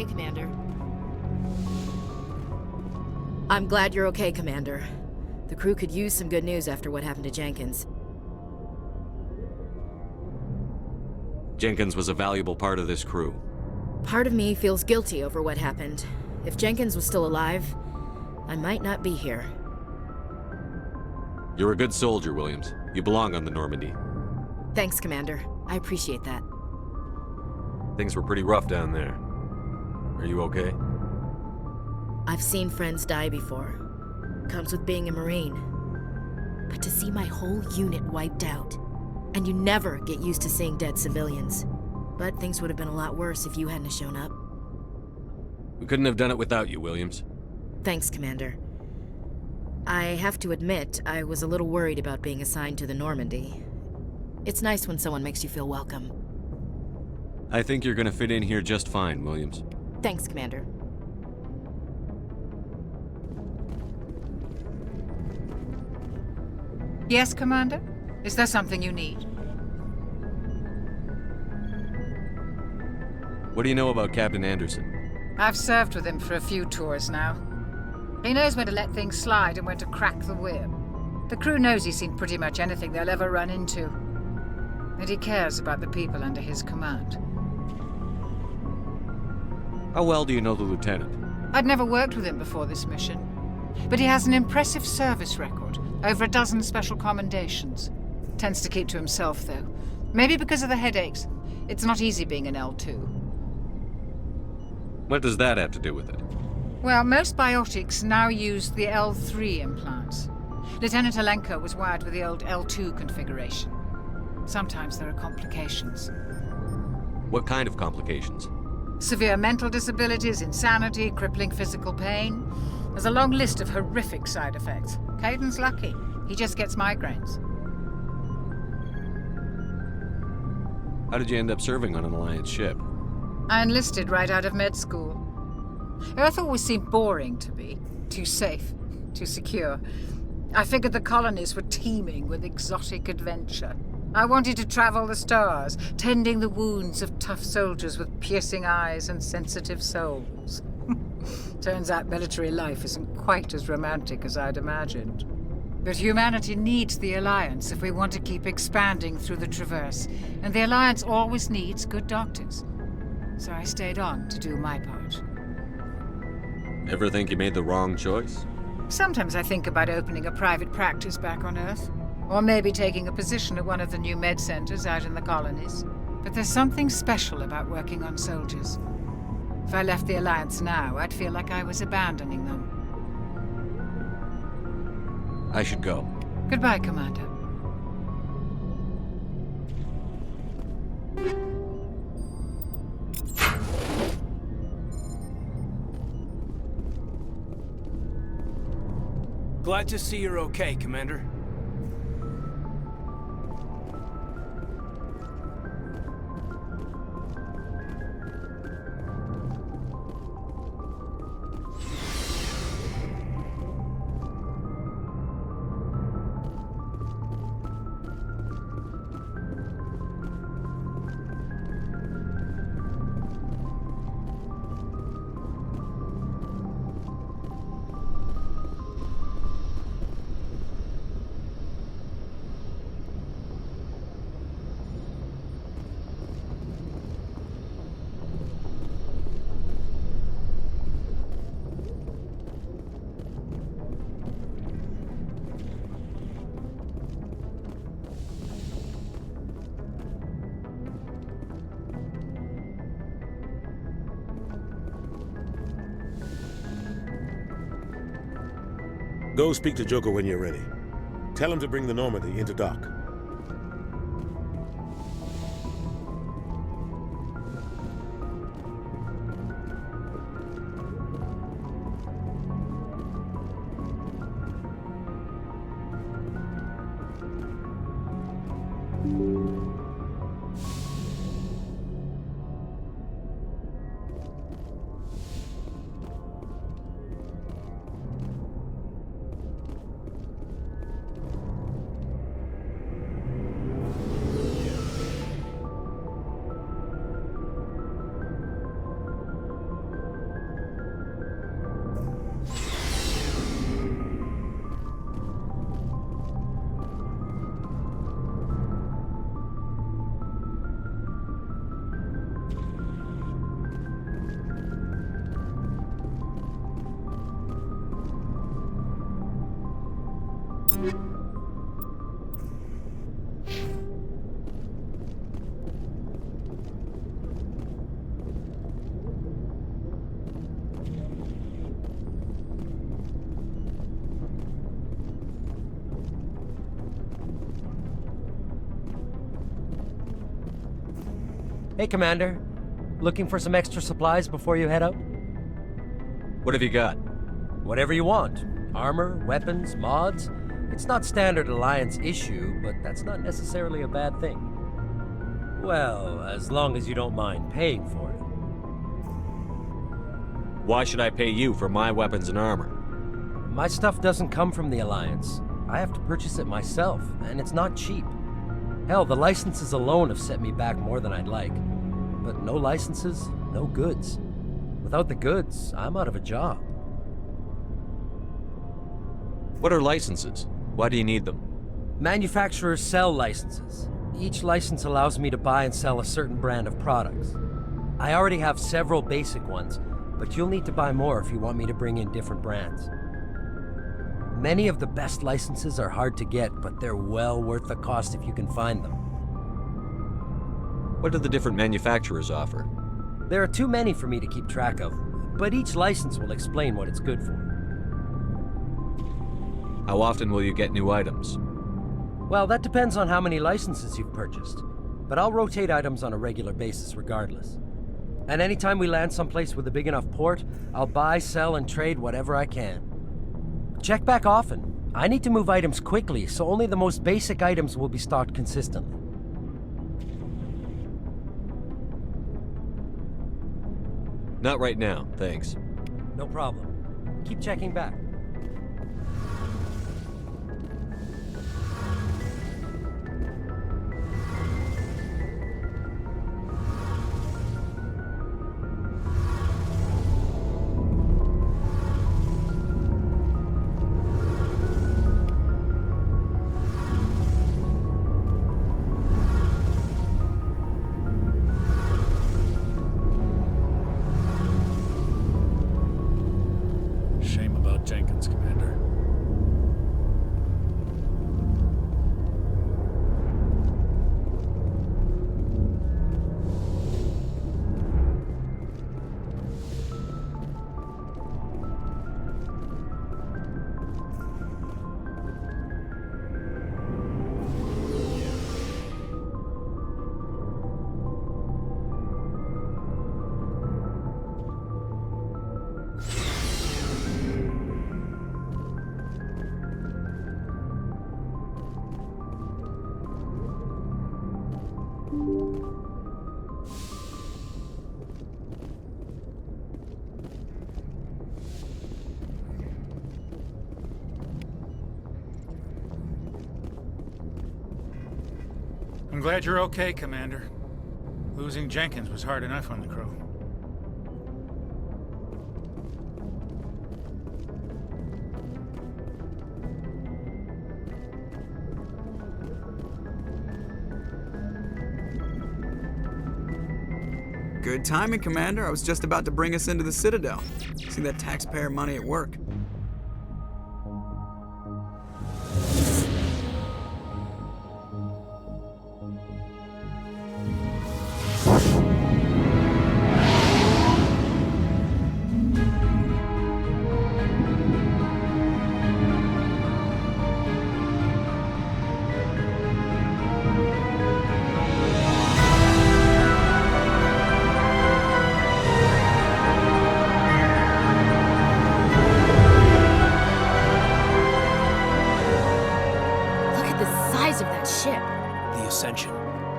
Commander. I'm glad you're okay, Commander. The crew could use some good news after what happened to Jenkins. Jenkins was a valuable part of this crew. Part of me feels guilty over what happened. If Jenkins was still alive, I might not be here. You're a good soldier, Williams. You belong on the Normandy. Thanks, Commander. I appreciate that. Things were pretty rough down there. Are you okay? I've seen friends die before. Comes with being a Marine. But to see my whole unit wiped out, and you never get used to seeing dead civilians. But things would have been a lot worse if you hadn't shown up. We couldn't have done it without you, Williams. Thanks, Commander. I have to admit, I was a little worried about being assigned to the Normandy. It's nice when someone makes you feel welcome. I think you're gonna fit in here just fine, Williams. Thanks, Commander. Yes, Commander? Is there something you need? What do you know about Captain Anderson? I've served with him for a few tours now. He knows when to let things slide and when to crack the whip. The crew knows he's seen pretty much anything they'll ever run into. And he cares about the people under his command. How well do you know the lieutenant? I'd never worked with him before this mission. But he has an impressive service record. Over a dozen special commendations. Tends to keep to himself, though. Maybe because of the headaches. It's not easy being an L2. What does that have to do with it? Well, most biotics now use the L3 implants. Lieutenant Alenko was wired with the old L2 configuration. Sometimes there are complications. What kind of complications? Severe mental disabilities, insanity, crippling physical pain. There's a long list of horrific side effects. Caden's lucky. He just gets migraines. How did you end up serving on an Alliance ship? I enlisted right out of med school. Earth always seemed boring to me. Too safe, too secure. I figured the colonies were teeming with exotic adventure. I wanted to travel the stars, tending the wounds of tough soldiers with piercing eyes and sensitive souls. Turns out military life isn't quite as romantic as I'd imagined. But humanity needs the Alliance if we want to keep expanding through the Traverse, and the Alliance always needs good doctors. So I stayed on to do my part. Ever think you made the wrong choice? Sometimes I think about opening a private practice back on Earth, or maybe taking a position at one of the new med centers out in the colonies. But there's something special about working on soldiers. If I left the Alliance now, I'd feel like I was abandoning them. I should go. Goodbye, Commander. Glad to see you're okay, Commander. Go speak to Joker when you're ready. Tell him to bring the Normandy into dock. Hey, Commander. Looking for some extra supplies before you head out? What have you got? Whatever you want. Armor, weapons, mods. It's not standard Alliance issue, but that's not necessarily a bad thing. Well, as long as you don't mind paying for it. Why should I pay you for my weapons and armor? My stuff doesn't come from the Alliance. I have to purchase it myself, and it's not cheap. Hell, the licenses alone have set me back more than I'd like. But no licenses, no goods. Without the goods, I'm out of a job. What are licenses? Why do you need them? Manufacturers sell licenses. Each license allows me to buy and sell a certain brand of products. I already have several basic ones, but you'll need to buy more if you want me to bring in different brands. Many of the best licenses are hard to get, but they're well worth the cost if you can find them. What do the different manufacturers offer? There are too many for me to keep track of, but each license will explain what it's good for. How often will you get new items? Well, that depends on how many licenses you've purchased, but I'll rotate items on a regular basis regardless. And anytime we land someplace with a big enough port, I'll buy, sell, and trade whatever I can. Check back often. I need to move items quickly, so only the most basic items will be stocked consistently. Not right now, thanks. No problem. Keep checking back. Shame about Jenkins, Commander. I'm glad you're okay, Commander. Losing Jenkins was hard enough on the crew. Good timing, Commander. I was just about to bring us into the Citadel. See that taxpayer money at work.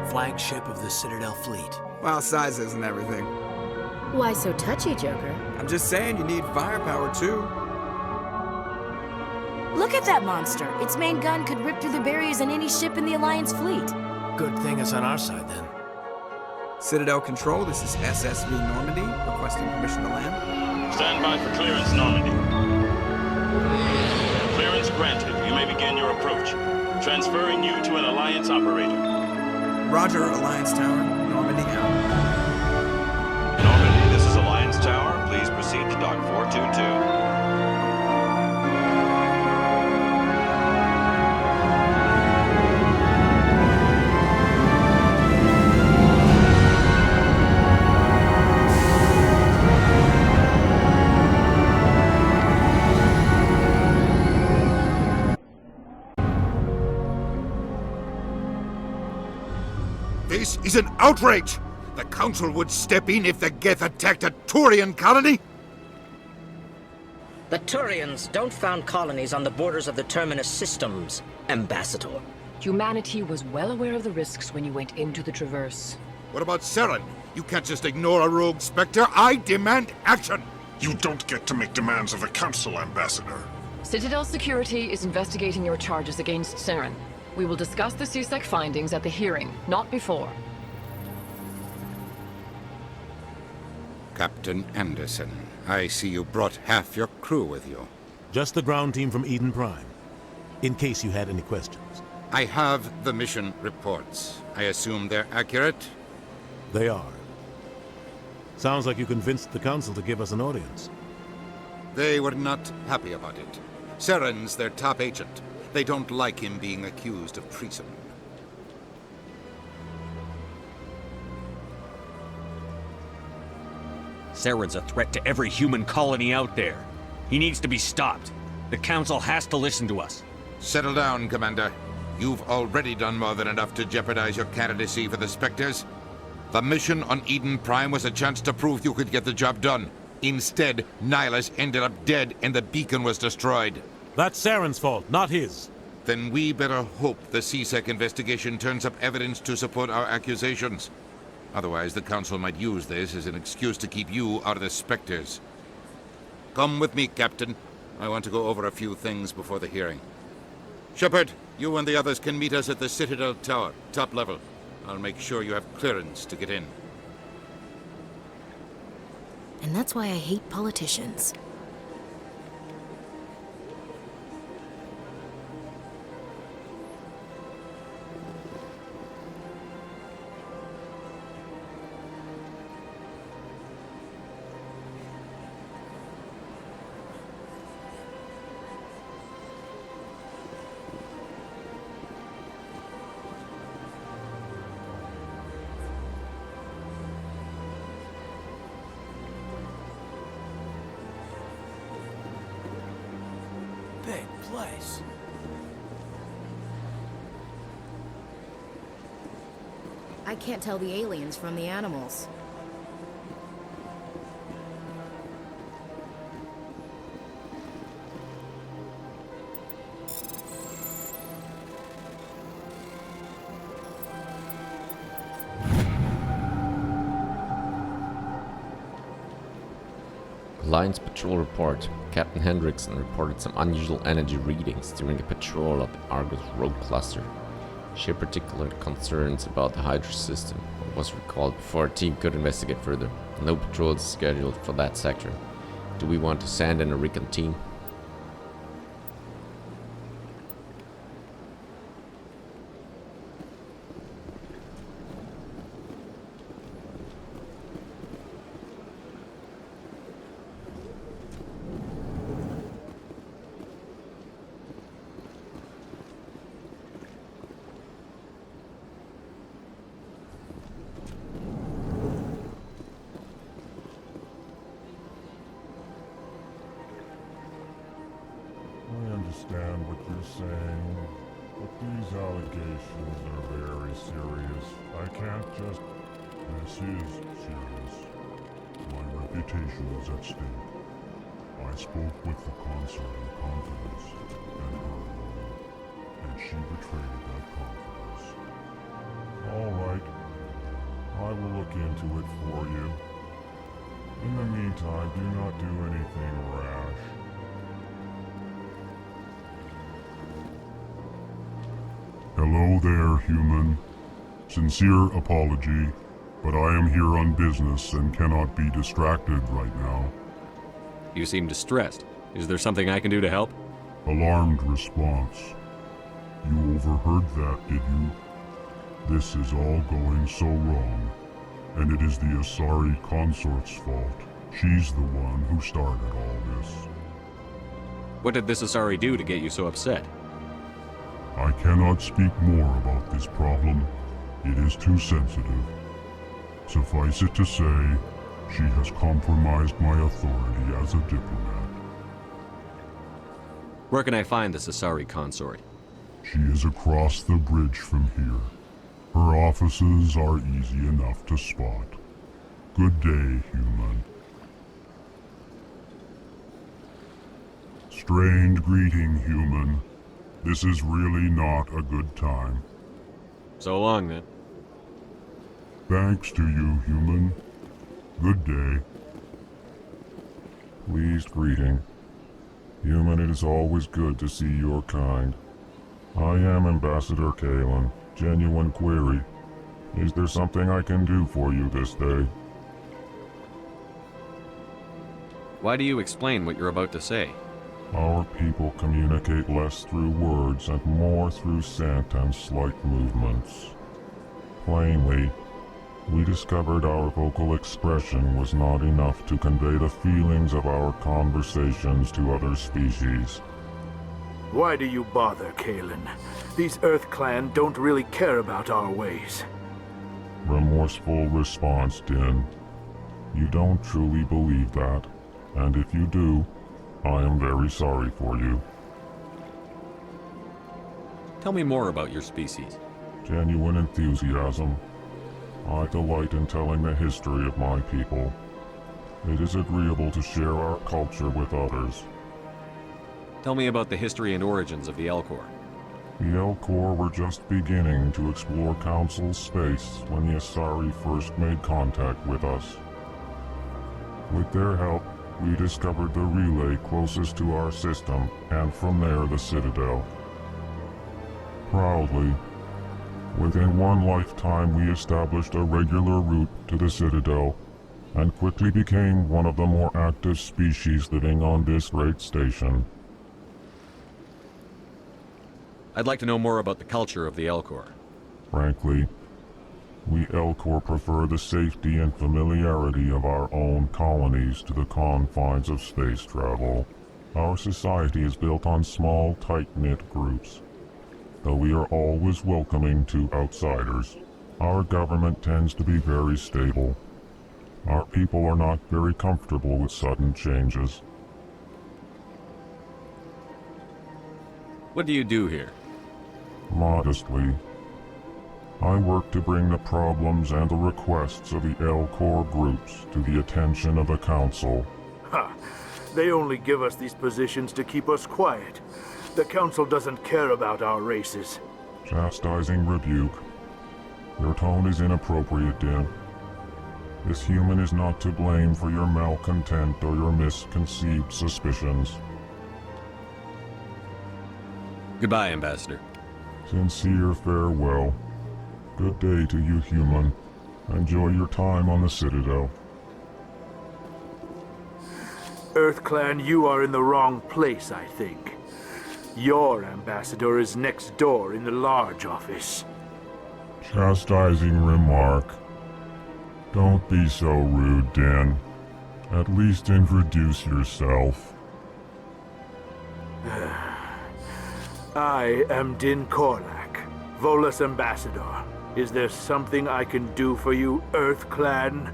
Flagship of the Citadel fleet. Well, sizes and everything. Why so touchy, Joker? I'm just saying you need firepower too. Look at that monster. Its main gun could rip through the barriers in any ship in the Alliance fleet. Good thing it's on our side then. Citadel Control, this is SSV Normandy, requesting permission to land. Stand by for clearance, Normandy. Clearance granted. You may begin your approach. Transferring you to an Alliance operator. Roger, Alliance Tower. Normandy out. Normandy, this is Alliance Tower. Please proceed to Dock 422. This is an outrage! The Council would step in if the Geth attacked a Turian colony? The Turians don't found colonies on the borders of the Terminus systems, Ambassador. Humanity was well aware of the risks when you went into the Traverse. What about Saren? You can't just ignore a rogue Spectre. I demand action! You don't get to make demands of the Council, Ambassador. Citadel Security is investigating your charges against Saren. We will discuss the CSEC findings at the hearing, not before. Captain Anderson, I see you brought half your crew with you. Just the ground team from Eden Prime, in case you had any questions. I have the mission reports. I assume they're accurate? They are. Sounds like you convinced the Council to give us an audience. They were not happy about it. Saren's their top agent. They don't like him being accused of treason. Saren's a threat to every human colony out there. He needs to be stopped. The Council has to listen to us. Settle down, Commander. You've already done more than enough to jeopardize your candidacy for the Spectres. The mission on Eden Prime was a chance to prove you could get the job done. Instead, Nihilus ended up dead and the beacon was destroyed. That's Saren's fault, not his. Then we better hope the CSEC investigation turns up evidence to support our accusations. Otherwise, the Council might use this as an excuse to keep you out of the Spectres. Come with me, Captain. I want to go over a few things before the hearing. Shepard, you and the others can meet us at the Citadel Tower, top level. I'll make sure you have clearance to get in. And that's why I hate politicians. Place. I can't tell the aliens from the animals. Alliance Patrol Report. Captain Hendrickson reported some unusual energy readings during a patrol of the Argus rogue cluster. She had particular concerns about the Hydra system, but was recalled before a team could investigate further. No patrols scheduled for that sector. Do we want to send in a recon team? Understand what you're saying, but these allegations are very serious. I can't just... This is serious. My reputation is at stake. I spoke with the consort in confidence, and her alone, and she betrayed that confidence. All right. I will look into it for you. In the meantime, do not do anything rash. Hello there, human. Sincere apology, but I am here on business and cannot be distracted right now. You seem distressed. Is there something I can do to help? Alarmed response. You overheard that, did you? This is all going so wrong, and it is the Asari consort's fault. She's the one who started all this. What did this Asari do to get you so upset? I cannot speak more about this problem. It is too sensitive. Suffice it to say, she has compromised my authority as a diplomat. Where can I find this Asari consort? She is across the bridge from here. Her offices are easy enough to spot. Good day, human. Strained greeting, human. This is really not a good time. So long, then. Thanks to you, human. Good day. Pleased greeting. Human, it is always good to see your kind. I am Ambassador Kalen. Genuine query. Is there something I can do for you this day? Why do you explain what you're about to say? Our people communicate less through words and more through scent and slight movements. Plainly, we discovered our vocal expression was not enough to convey the feelings of our conversations to other species. Why do you bother, Kalen? These Earth Clan don't really care about our ways. Remorseful response, Din. You don't truly believe that, and if you do, I am very sorry for you. Tell me more about your species. Genuine enthusiasm. I delight in telling the history of my people. It is agreeable to share our culture with others. Tell me about the history and origins of the Elcor. The Elcor were just beginning to explore Council space when the Asari first made contact with us. With their help, we discovered the relay closest to our system, and from there the Citadel. Proudly, within one lifetime we established a regular route to the Citadel, and quickly became one of the more active species living on this great station. I'd like to know more about the culture of the Elcor. Frankly, we Elcor prefer the safety and familiarity of our own colonies to the confines of space travel. Our society is built on small, tight-knit groups. Though we are always welcoming to outsiders, our government tends to be very stable. Our people are not very comfortable with sudden changes. What do you do here? Modestly, I work to bring the problems and the requests of the Elcor groups to the attention of the Council. Ha! They only give us these positions to keep us quiet. The Council doesn't care about our races. Chastising rebuke. Your tone is inappropriate, Din. This human is not to blame for your malcontent or your misconceived suspicions. Goodbye, Ambassador. Sincere farewell. Good day to you, human. Enjoy your time on the Citadel. Earth Clan, you are in the wrong place, I think. Your ambassador is next door in the large office. Chastising remark. Don't be so rude, Din. At least introduce yourself. I am Din Korlak, Volus Ambassador. Is there something I can do for you, Earth Clan?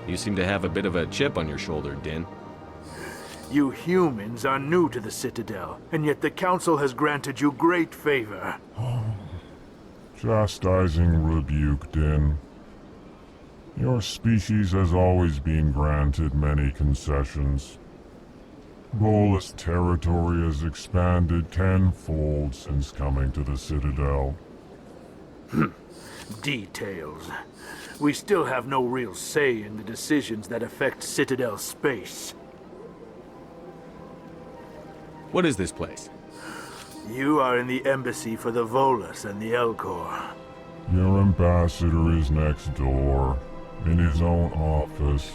You seem to have a bit of a chip on your shoulder, Din. You humans are new to the Citadel, and yet the Council has granted you great favor. Chastising rebuke, Din. Your species has always been granted many concessions. Volus territory has expanded tenfold since coming to the Citadel. Details. We still have no real say in the decisions that affect Citadel space. What is this place? You are in the embassy for the Volus and the Elcor. Your ambassador is next door, in his own office.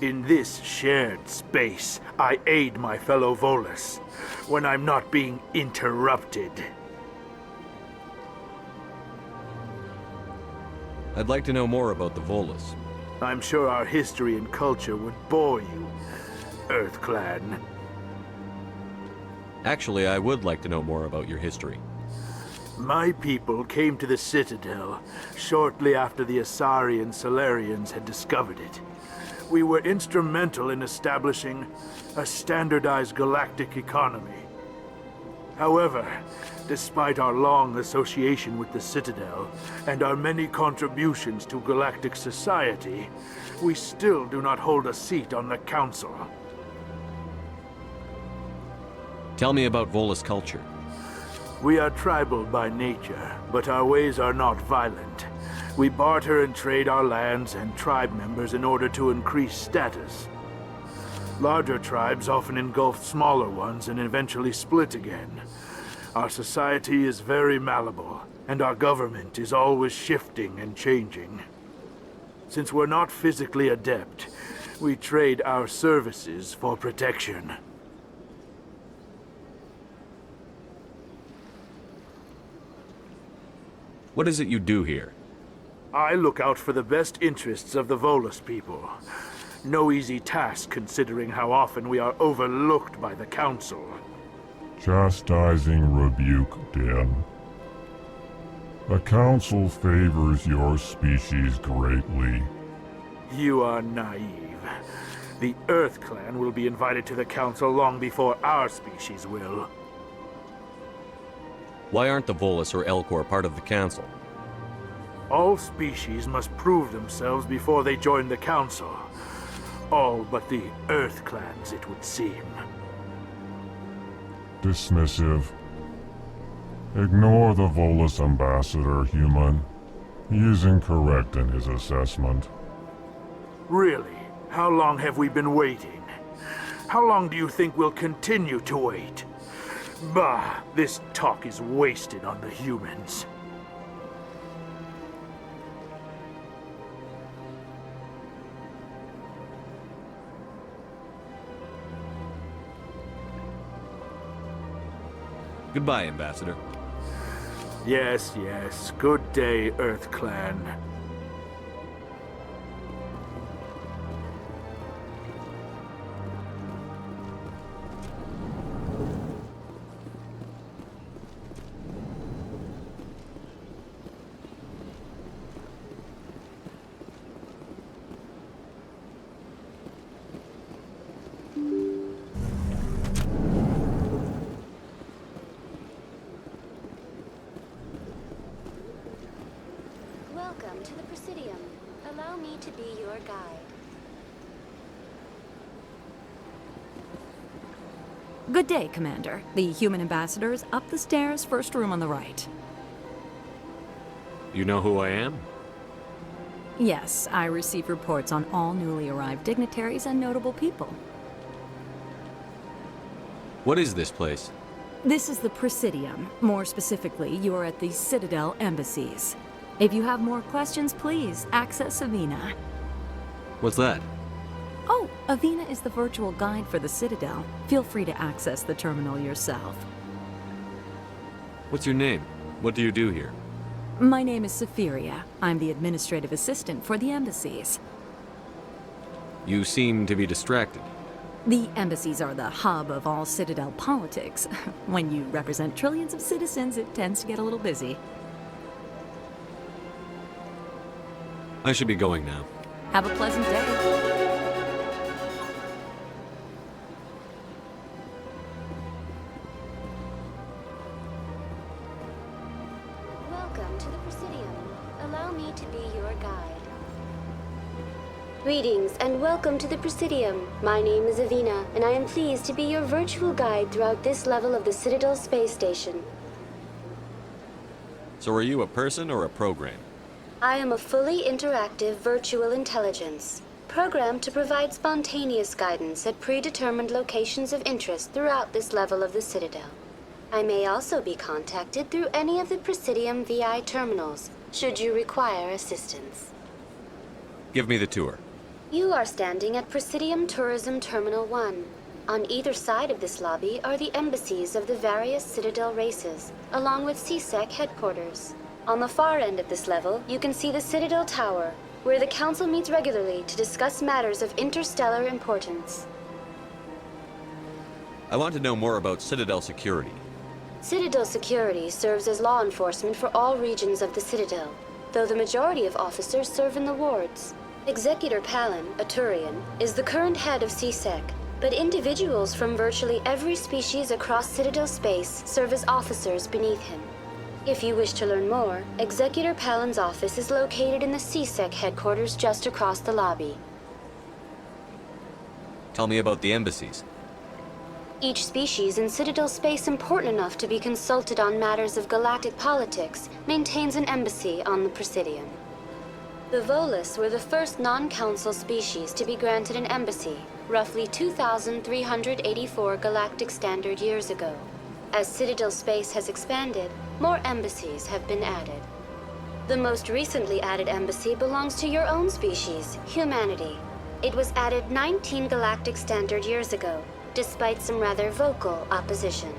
In this shared space, I aid my fellow Volus when I'm not being interrupted. I'd like to know more about the Volus. I'm sure our history and culture would bore you, Earth Clan. Actually, I would like to know more about your history. My people came to the Citadel shortly after the Asari and Solarians had discovered it. We were instrumental in establishing a standardized galactic economy. However, despite our long association with the Citadel and our many contributions to galactic society, we still do not hold a seat on the Council. Tell me about Volus culture. We are tribal by nature, but our ways are not violent. We barter and trade our lands and tribe members in order to increase status. Larger tribes often engulf smaller ones and eventually split again. Our society is very malleable, and our government is always shifting and changing. Since we're not physically adept, we trade our services for protection. What is it you do here? I look out for the best interests of the Volus people. No easy task considering how often we are overlooked by the Council. Chastising rebuke, Den. The Council favors your species greatly. You are naive. The Earth Clan will be invited to the Council long before our species will. Why aren't the Volus or Elcor part of the Council? All species must prove themselves before they join the Council. All but the Earth Clans, it would seem. Dismissive. Ignore the Volus ambassador, human. He is incorrect in his assessment. Really? How long have we been waiting? How long do you think we'll continue to wait? Bah, this talk is wasted on the humans. Goodbye, Ambassador. Yes, yes. Good day, Earth Clan. Welcome to the Presidium. Allow me to be your guide. Good day, Commander. The human ambassador is up the stairs, first room on the right. You know who I am? Yes, I receive reports on all newly arrived dignitaries and notable people. What is this place? This is the Presidium. More specifically, you are at the Citadel embassies. If you have more questions, please access Avina. What's that? Oh, Avina is the virtual guide for the Citadel. Feel free to access the terminal yourself. What's your name? What do you do here? My name is Safiria. I'm the administrative assistant for the embassies. You seem to be distracted. The embassies are the hub of all Citadel politics. When you represent trillions of citizens, it tends to get a little busy. I should be going now. Have a pleasant day. Welcome to the Presidium. Allow me to be your guide. Greetings and welcome to the Presidium. My name is Avina, and I am pleased to be your virtual guide throughout this level of the Citadel space station. So are you a person or a program? I am a fully interactive virtual intelligence, programmed to provide spontaneous guidance at predetermined locations of interest throughout this level of the Citadel. I may also be contacted through any of the Presidium VI terminals, should you require assistance. Give me the tour. You are standing at Presidium Tourism Terminal 1. On either side of this lobby are the embassies of the various Citadel races, along with CSEC headquarters. On the far end of this level, you can see the Citadel Tower, where the Council meets regularly to discuss matters of interstellar importance. I want to know more about Citadel security. Citadel security serves as law enforcement for all regions of the Citadel, though the majority of officers serve in the wards. Executor Palin, a Turian, is the current head of CSEC, but individuals from virtually every species across Citadel space serve as officers beneath him. If you wish to learn more, Executor Palin's office is located in the CSEC headquarters just across the lobby. Tell me about the embassies. Each species in Citadel space important enough to be consulted on matters of galactic politics maintains an embassy on the Presidium. The Volus were the first non-council species to be granted an embassy, roughly 2,384 galactic standard years ago. As Citadel space has expanded, more embassies have been added. The most recently added embassy belongs to your own species, humanity. It was added 19 galactic standard years ago, despite some rather vocal opposition.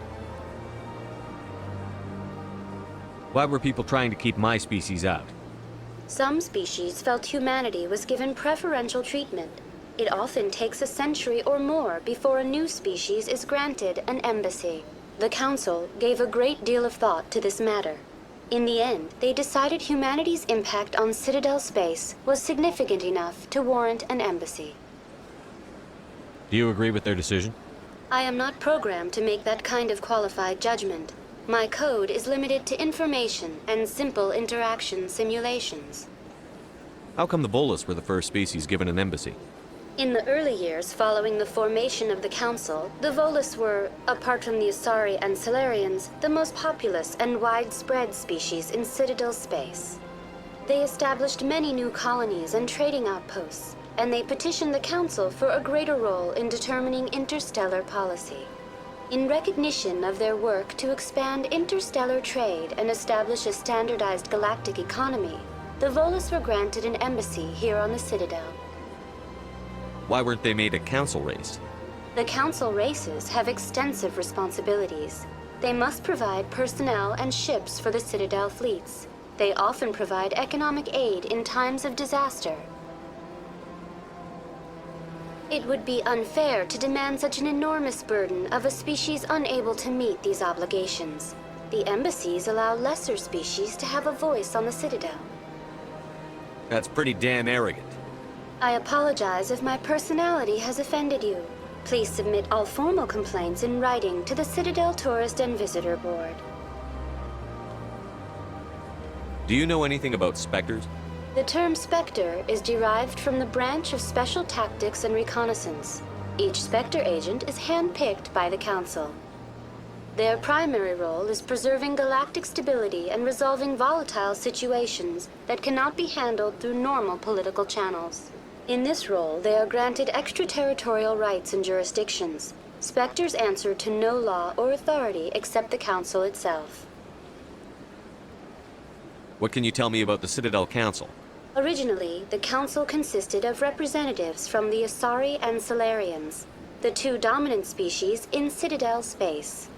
Why were people trying to keep my species out? Some species felt humanity was given preferential treatment. It often takes a century or more before a new species is granted an embassy. The Council gave a great deal of thought to this matter. In the end, they decided humanity's impact on Citadel space was significant enough to warrant an embassy. Do you agree with their decision? I am not programmed to make that kind of qualified judgment. My code is limited to information and simple interaction simulations. How come the Volus were the first species given an embassy? In the early years following the formation of the Council, the Volus were, apart from the Asari and Solarians, the most populous and widespread species in Citadel space. They established many new colonies and trading outposts, and they petitioned the Council for a greater role in determining interstellar policy. In recognition of their work to expand interstellar trade and establish a standardized galactic economy, the Volus were granted an embassy here on the Citadel. Why weren't they made a council race? The Council races have extensive responsibilities. They must provide personnel and ships for the Citadel fleets. They often provide economic aid in times of disaster. It would be unfair to demand such an enormous burden of a species unable to meet these obligations. The embassies allow lesser species to have a voice on the Citadel. That's pretty damn arrogant. I apologize if my personality has offended you. Please submit all formal complaints in writing to the Citadel Tourist and Visitor Board. Do you know anything about specters? The term Spectre is derived from the branch of Special Tactics and Reconnaissance. Each Spectre agent is handpicked by the Council. Their primary role is preserving galactic stability and resolving volatile situations that cannot be handled through normal political channels. In this role, they are granted extraterritorial rights and jurisdictions. Spectres answer to no law or authority except the Council itself. What can you tell me about the Citadel Council? Originally, the Council consisted of representatives from the Asari and Solarians, the two dominant species in Citadel space.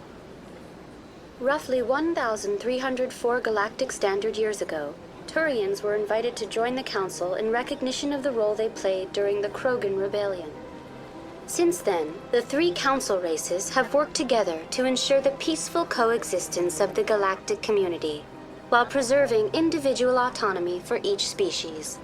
Roughly 1,304 galactic standard years ago, Turians were invited to join the Council in recognition of the role they played during the Krogan Rebellion. Since then, the three Council races have worked together to ensure the peaceful coexistence of the galactic community, while preserving individual autonomy for each species.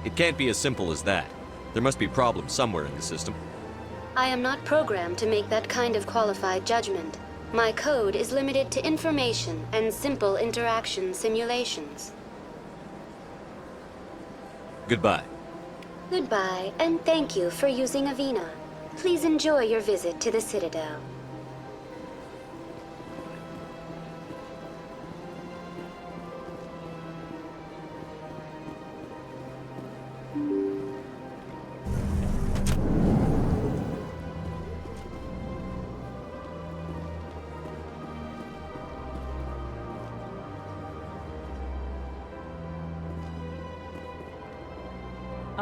It can't be as simple as that. There must be problems somewhere in the system. I am not programmed to make that kind of qualified judgment. My code is limited to information and simple interaction simulations. Goodbye. Goodbye, and thank you for using Avina. Please enjoy your visit to the Citadel.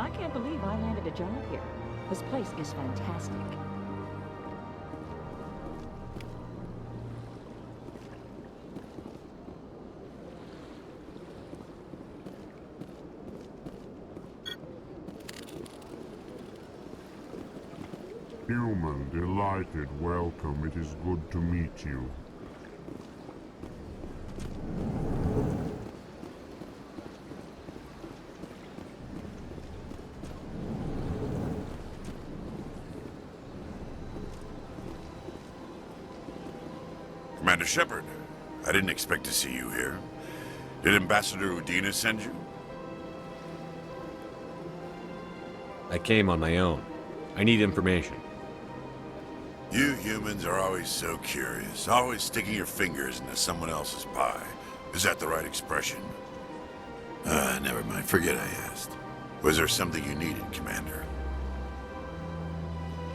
I can't believe I landed a job here. This place is fantastic. Human, delighted, welcome. It is good to meet you. Commander Shepard, I didn't expect to see you here. Did Ambassador Udina send you? I came on my own. I need information. You humans are always so curious, always sticking your fingers into someone else's pie. Is that the right expression? Never mind. Forget I asked. Was there something you needed, Commander?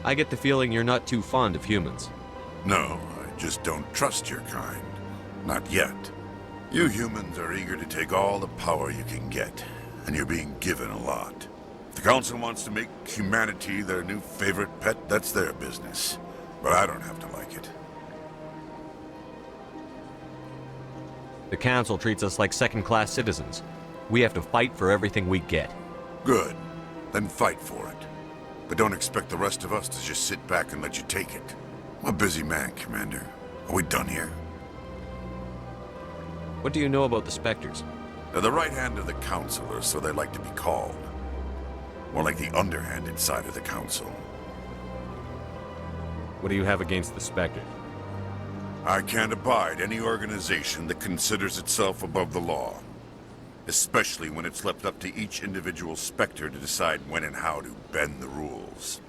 I get the feeling you're not too fond of humans. No, I just don't trust your kind. Not yet. You humans are eager to take all the power you can get, and you're being given a lot. If the Council wants to make humanity their new favorite pet, that's their business. But I don't have to like it. The Council treats us like second-class citizens. We have to fight for everything we get. Good. Then fight for it. But don't expect the rest of us to just sit back and let you take it. I'm a busy man, Commander. Are we done here? What do you know about the Spectres? They're the right hand of the Council, or so they like to be called. More like the underhand inside of the Council. What do you have against the Spectres? I can't abide any organization that considers itself above the law. Especially when it's left up to each individual Spectre to decide when and how to bend the rules.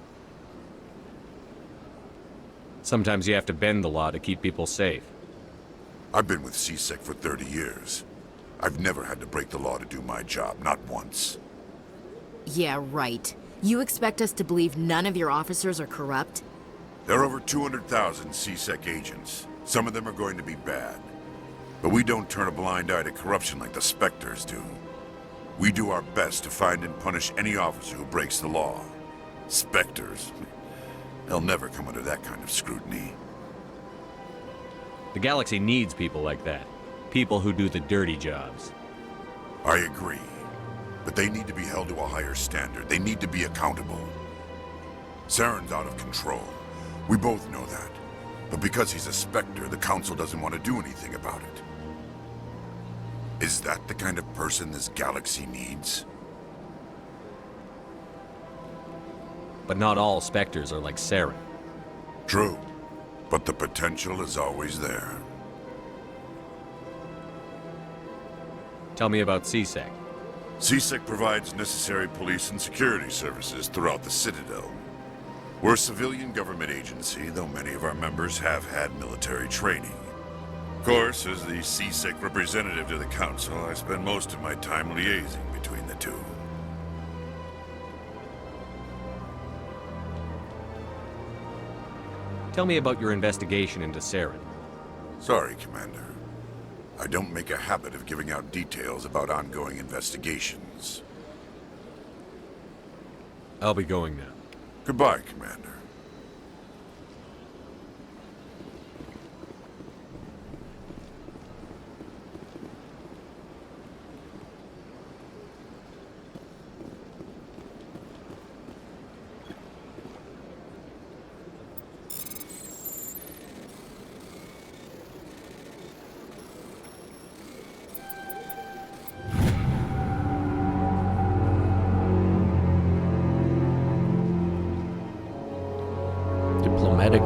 Sometimes you have to bend the law to keep people safe. I've been with CSEC for 30 years. I've never had to break the law to do my job, not once. Yeah, right. You expect us to believe none of your officers are corrupt? There are over 200,000 CSEC agents. Some of them are going to be bad. But we don't turn a blind eye to corruption like the Spectres do. We do our best to find and punish any officer who breaks the law. Spectres, they'll never come under that kind of scrutiny. The galaxy needs people like that. People who do the dirty jobs. I agree. But they need to be held to a higher standard. They need to be accountable. Saren's out of control. We both know that. But because he's a Spectre, the Council doesn't want to do anything about it. Is that the kind of person this galaxy needs? But not all Spectres are like Saren. True. But the potential is always there. Tell me about CSEC. CSEC provides necessary police and security services throughout the Citadel. We're a civilian government agency, though many of our members have had military training. Of course, as the CSEC representative to the Council, I spend most of my time liaising between the two. Tell me about your investigation into Saren. Sorry, Commander. I don't make a habit of giving out details about ongoing investigations. I'll be going now. Goodbye, Commander.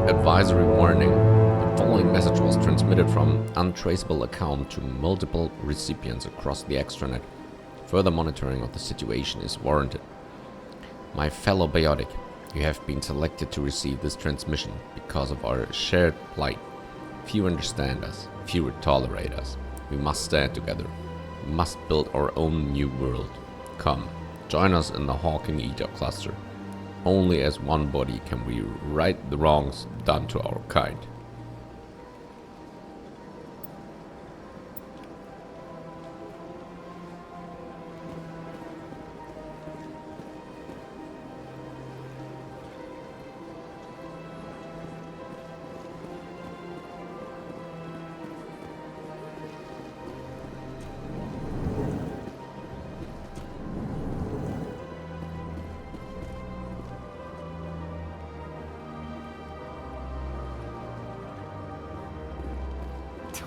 Advisory warning. The following message was transmitted from untraceable account to multiple recipients across the extranet. Further monitoring of the situation is warranted. My fellow Biotic, you have been selected to receive this transmission because of our shared plight. Few understand us, fewer tolerate us. We must stand together. We must build our own new world. Come, join us in the Hawking Eater cluster. Only as one body can we right the wrongs done to our kind.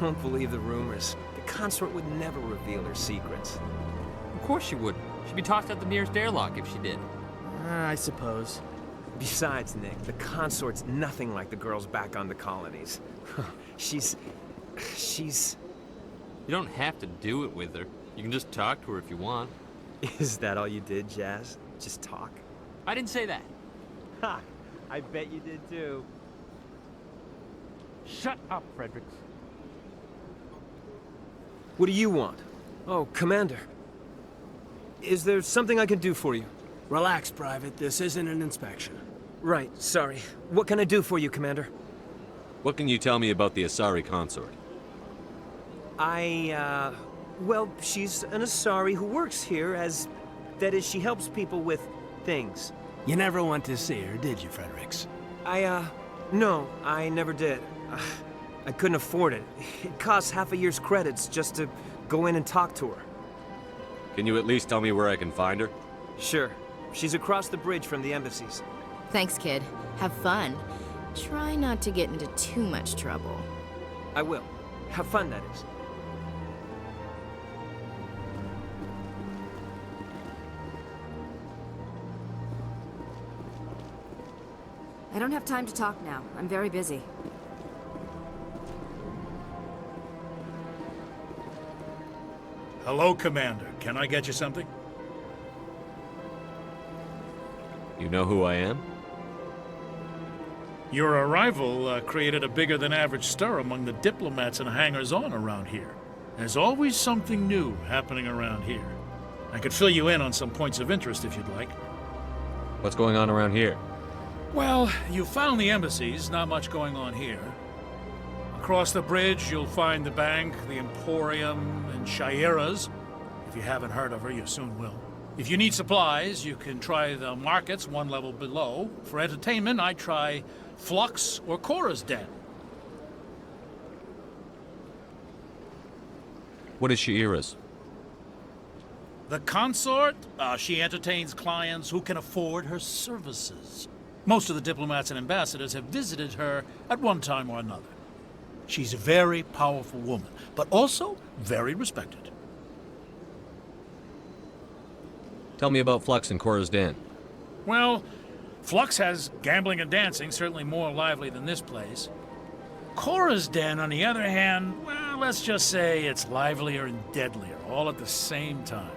Don't believe the rumors. The consort would never reveal her secrets. Of course she wouldn't. She'd be tossed out the nearest airlock if she did. I suppose. Besides, Nick, the consort's nothing like the girls back on the colonies. She's... You don't have to do it with her. You can just talk to her if you want. Is that all you did, Jazz? Just talk? I didn't say that. Ha! I bet you did too. Shut up, Fredericks. What do you want? Oh, Commander. Is there something I can do for you? Relax, Private. This isn't an inspection. Right, sorry. What can I do for you, Commander? What can you tell me about the Asari consort? Well, she's an Asari who works here as... That is, she helps people with things. You never went to see her, did you, Fredericks? No, I never did. I couldn't afford it. It costs half a year's credits just to go in and talk to her. Can you at least tell me where I can find her? Sure. She's across the bridge from the embassies. Thanks, kid. Have fun. Try not to get into too much trouble. I will. Have fun, that is. I don't have time to talk now. I'm very busy. Hello, Commander. Can I get you something? You know who I am? Your arrival created a bigger-than-average stir among the diplomats and hangers-on around here. There's always something new happening around here. I could fill you in on some points of interest if you'd like. What's going on around here? Well, you found the embassies, not much going on here. Across the bridge, you'll find the bank, the Emporium, and Shaira's. If you haven't heard of her, you soon will. If you need supplies, you can try the markets one level below. For entertainment, I try Flux or Cora's Den. What is Shaira's? The consort, she entertains clients who can afford her services. Most of the diplomats and ambassadors have visited her at one time or another. She's a very powerful woman, but also very respected. Tell me about Flux and Cora's Den. Well, Flux has gambling and dancing, certainly more lively than this place. Cora's Den, on the other hand, well, let's just say it's livelier and deadlier, all at the same time.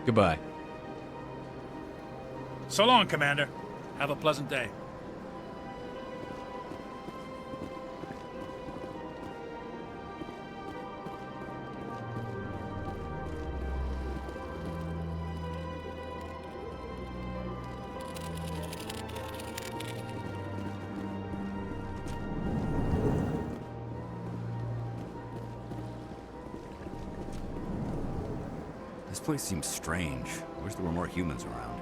Goodbye. So long, Commander. Have a pleasant day. This place seems strange. I wish there were more humans around.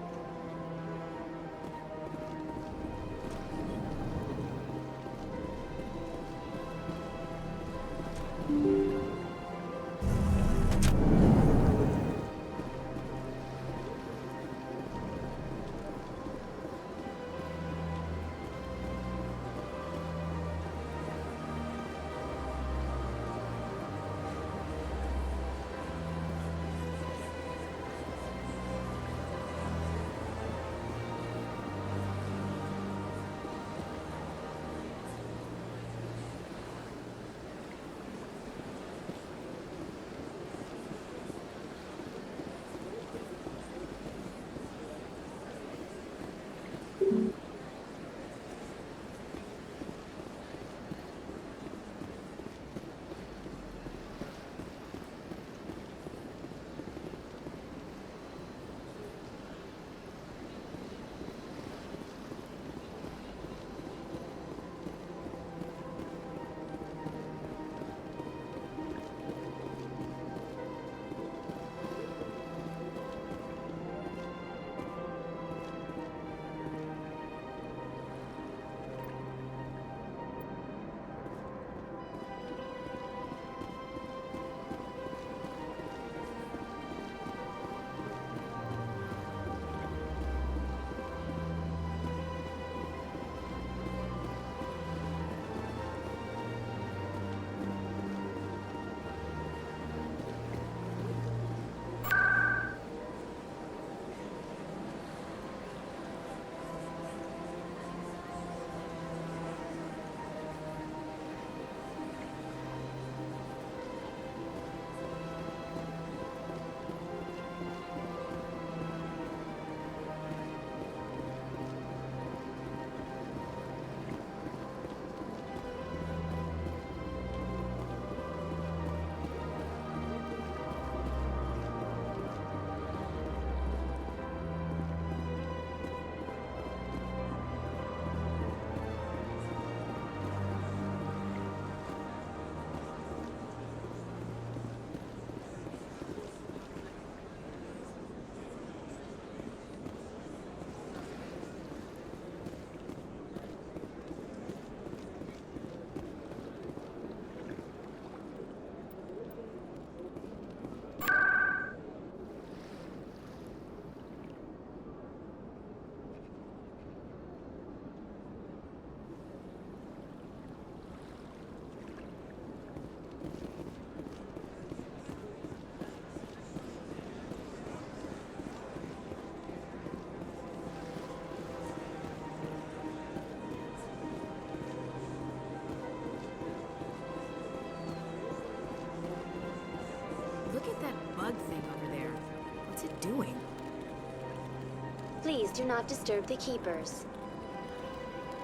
do not disturb the Keepers.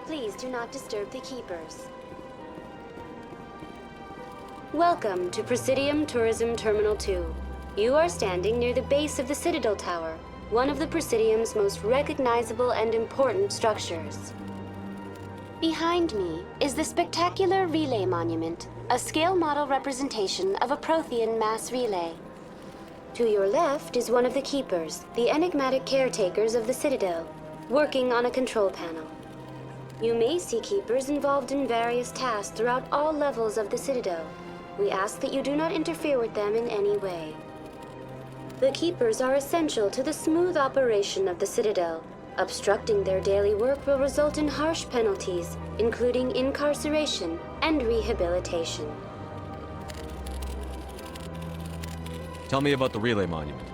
Please do not disturb the Keepers. Welcome to Presidium Tourism Terminal 2. You are standing near the base of the Citadel Tower, one of the Presidium's most recognizable and important structures. Behind me is the spectacular Relay Monument, a scale model representation of a Prothean mass relay. To your left is one of the Keepers, the enigmatic caretakers of the Citadel, working on a control panel. You may see Keepers involved in various tasks throughout all levels of the Citadel. We ask that you do not interfere with them in any way. The Keepers are essential to the smooth operation of the Citadel. Obstructing their daily work will result in harsh penalties, including incarceration and rehabilitation. Tell me about the Relay Monument.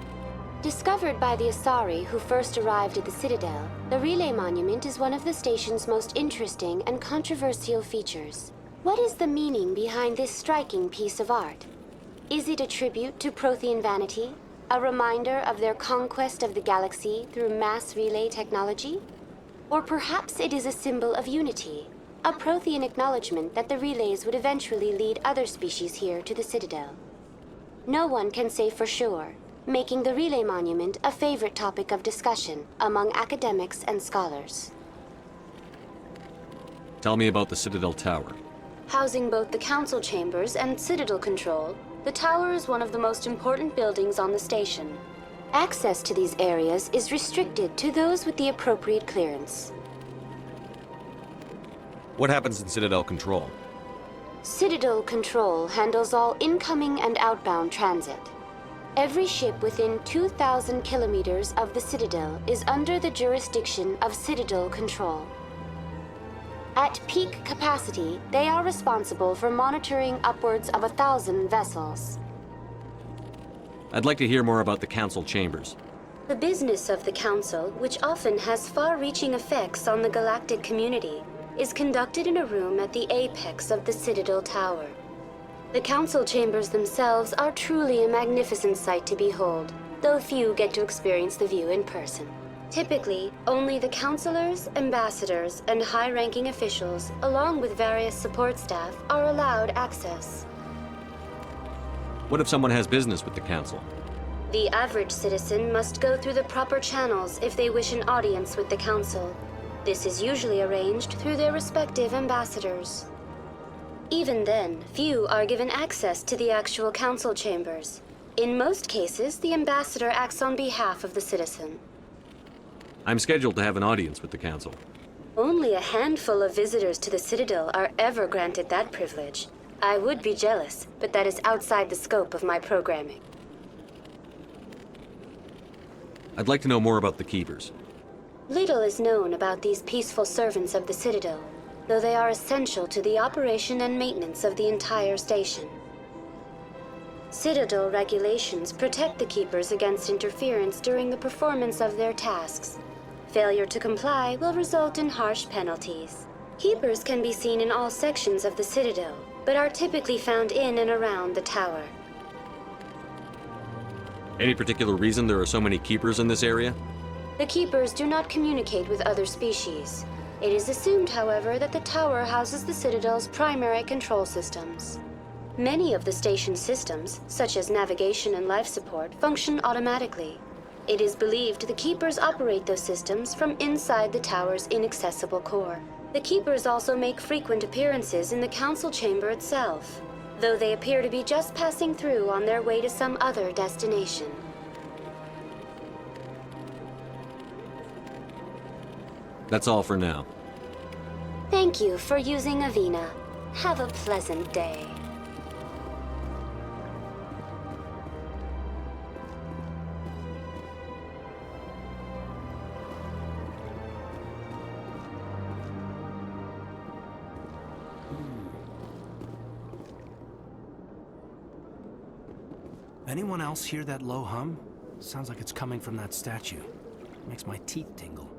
Discovered by the Asari who first arrived at the Citadel, the Relay Monument is one of the station's most interesting and controversial features. What is the meaning behind this striking piece of art? Is it a tribute to Prothean vanity? A reminder of their conquest of the galaxy through mass relay technology? Or perhaps it is a symbol of unity, a Prothean acknowledgement that the relays would eventually lead other species here to the Citadel. No one can say for sure, making the Relay Monument a favorite topic of discussion among academics and scholars. Tell me about the Citadel Tower. Housing both the Council Chambers and Citadel Control, the tower is one of the most important buildings on the station. Access to these areas is restricted to those with the appropriate clearance. What happens in Citadel Control? Citadel Control handles all incoming and outbound transit. Every ship within 2,000 kilometers of the Citadel is under the jurisdiction of Citadel Control. At peak capacity, they are responsible for monitoring upwards of 1,000 vessels. I'd like to hear more about the Council Chambers. The business of the Council, which often has far-reaching effects on the galactic community, is conducted in a room at the apex of the Citadel Tower. The Council Chambers themselves are truly a magnificent sight to behold, though few get to experience the view in person. Typically, only the councilors, ambassadors, and high-ranking officials, along with various support staff, are allowed access. What if someone has business with the Council? The average citizen must go through the proper channels if they wish an audience with the Council. This is usually arranged through their respective ambassadors. Even then, few are given access to the actual Council Chambers. In most cases, the ambassador acts on behalf of the citizen. I'm scheduled to have an audience with the Council. Only a handful of visitors to the Citadel are ever granted that privilege. I would be jealous, but that is outside the scope of my programming. I'd like to know more about the Keepers. Little is known about these peaceful servants of the Citadel, though they are essential to the operation and maintenance of the entire station. Citadel regulations protect the Keepers against interference during the performance of their tasks. Failure to comply will result in harsh penalties. Keepers can be seen in all sections of the Citadel, but are typically found in and around the tower. Any particular reason there are so many Keepers in this area? The Keepers do not communicate with other species. It is assumed, however, that the tower houses the Citadel's primary control systems. Many of the station's systems, such as navigation and life support, function automatically. It is believed the Keepers operate those systems from inside the tower's inaccessible core. The Keepers also make frequent appearances in the Council Chamber itself, though they appear to be just passing through on their way to some other destination. That's all for now. Thank you for using Avina. Have a pleasant day. Anyone else hear that low hum? Sounds like it's coming from that statue. Makes my teeth tingle.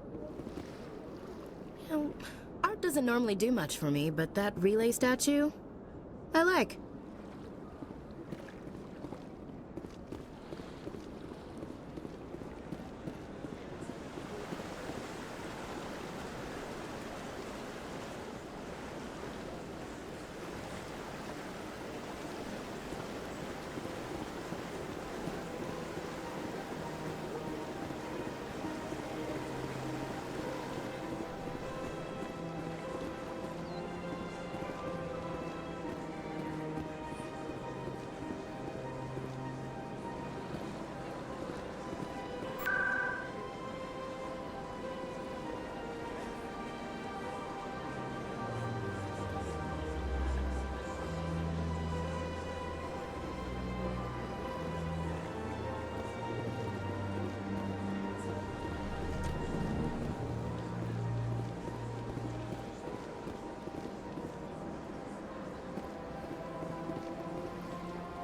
You know, art doesn't normally do much for me, but that relay statue, I like.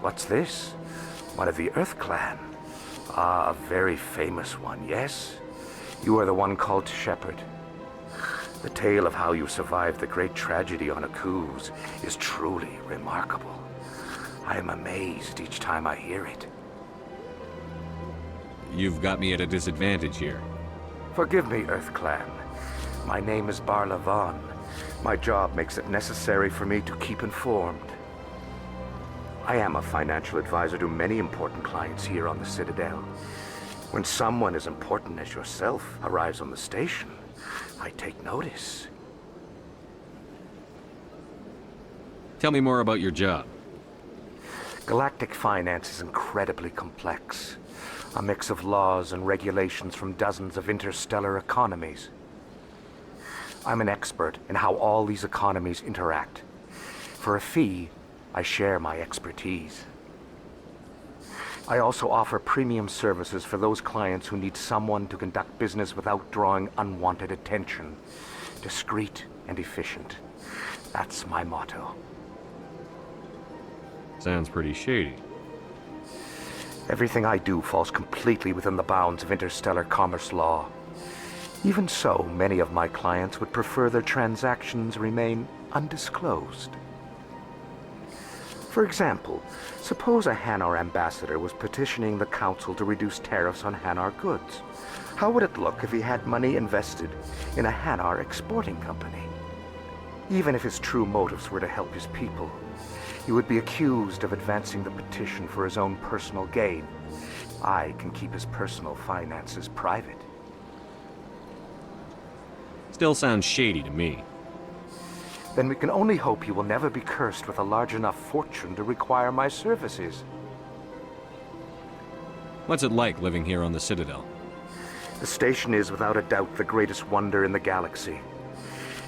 What's this? One of the Earth Clan. Ah, a very famous one, yes? You are the one called Shepard. The tale of how you survived the great tragedy on Akuz is truly remarkable. I am amazed each time I hear it. You've got me at a disadvantage here. Forgive me, Earth Clan. My name is Barla Vaughn. My job makes it necessary for me to keep informed. I am a financial advisor to many important clients here on the Citadel. When someone as important as yourself arrives on the station, I take notice. Tell me more about your job. Galactic finance is incredibly complex. A mix of laws and regulations from dozens of interstellar economies. I'm an expert in how all these economies interact. For a fee, I share my expertise. I also offer premium services for those clients who need someone to conduct business without drawing unwanted attention. Discreet and efficient. That's my motto. Sounds pretty shady. Everything I do falls completely within the bounds of interstellar commerce law. Even so, many of my clients would prefer their transactions remain undisclosed. For example, suppose a Hanar ambassador was petitioning the Council to reduce tariffs on Hanar goods. How would it look if he had money invested in a Hanar exporting company? Even if his true motives were to help his people, he would be accused of advancing the petition for his own personal gain. I can keep his personal finances private. Still sounds shady to me. Then we can only hope he will never be cursed with a large enough fortune to require my services. What's it like living here on the Citadel? The station is without a doubt the greatest wonder in the galaxy.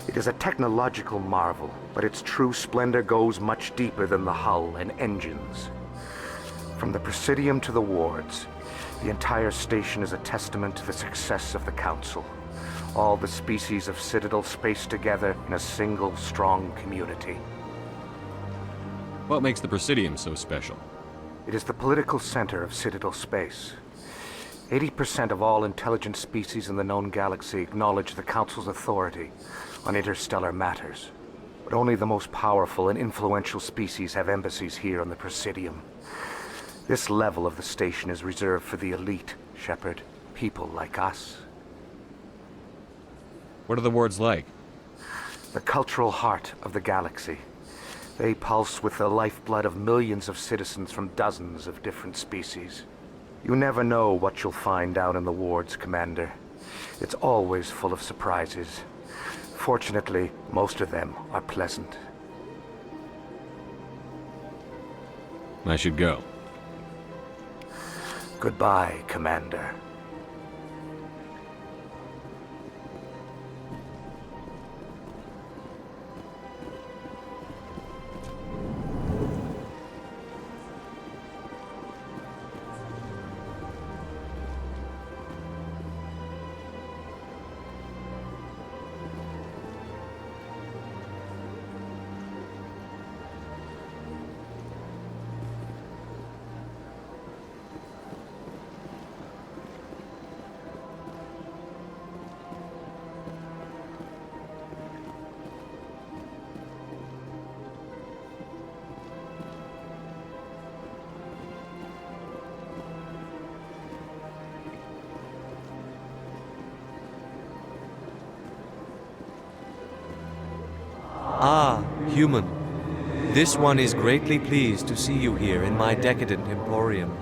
It is a technological marvel, but its true splendor goes much deeper than the hull and engines. From the Presidium to the wards, the entire station is a testament to the success of the Council. All the species of Citadel spaced together in a single, strong community. What makes the Presidium so special? It is the political center of Citadel space. 80% of all intelligent species in the known galaxy acknowledge the Council's authority on interstellar matters. But only the most powerful and influential species have embassies here on the Presidium. This level of the station is reserved for the elite, Shepard. People like us. What are the wards like? The cultural heart of the galaxy. They pulse with the lifeblood of millions of citizens from dozens of different species. You never know what you'll find down in the wards, Commander. It's always full of surprises. Fortunately, most of them are pleasant. I should go. Goodbye, Commander. Ah, human. This one is greatly pleased to see you here in my decadent emporium.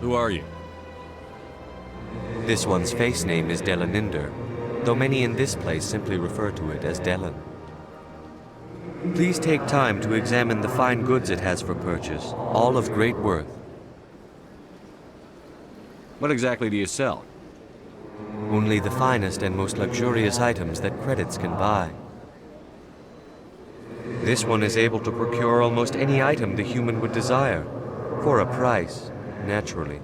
Who are you? This one's face name is Delaninder, though many in this place simply refer to it as Delan. Please take time to examine the fine goods it has for purchase, all of great worth. What exactly do you sell? Only the finest and most luxurious items that credits can buy. This one is able to procure almost any item the human would desire, for a price, naturally.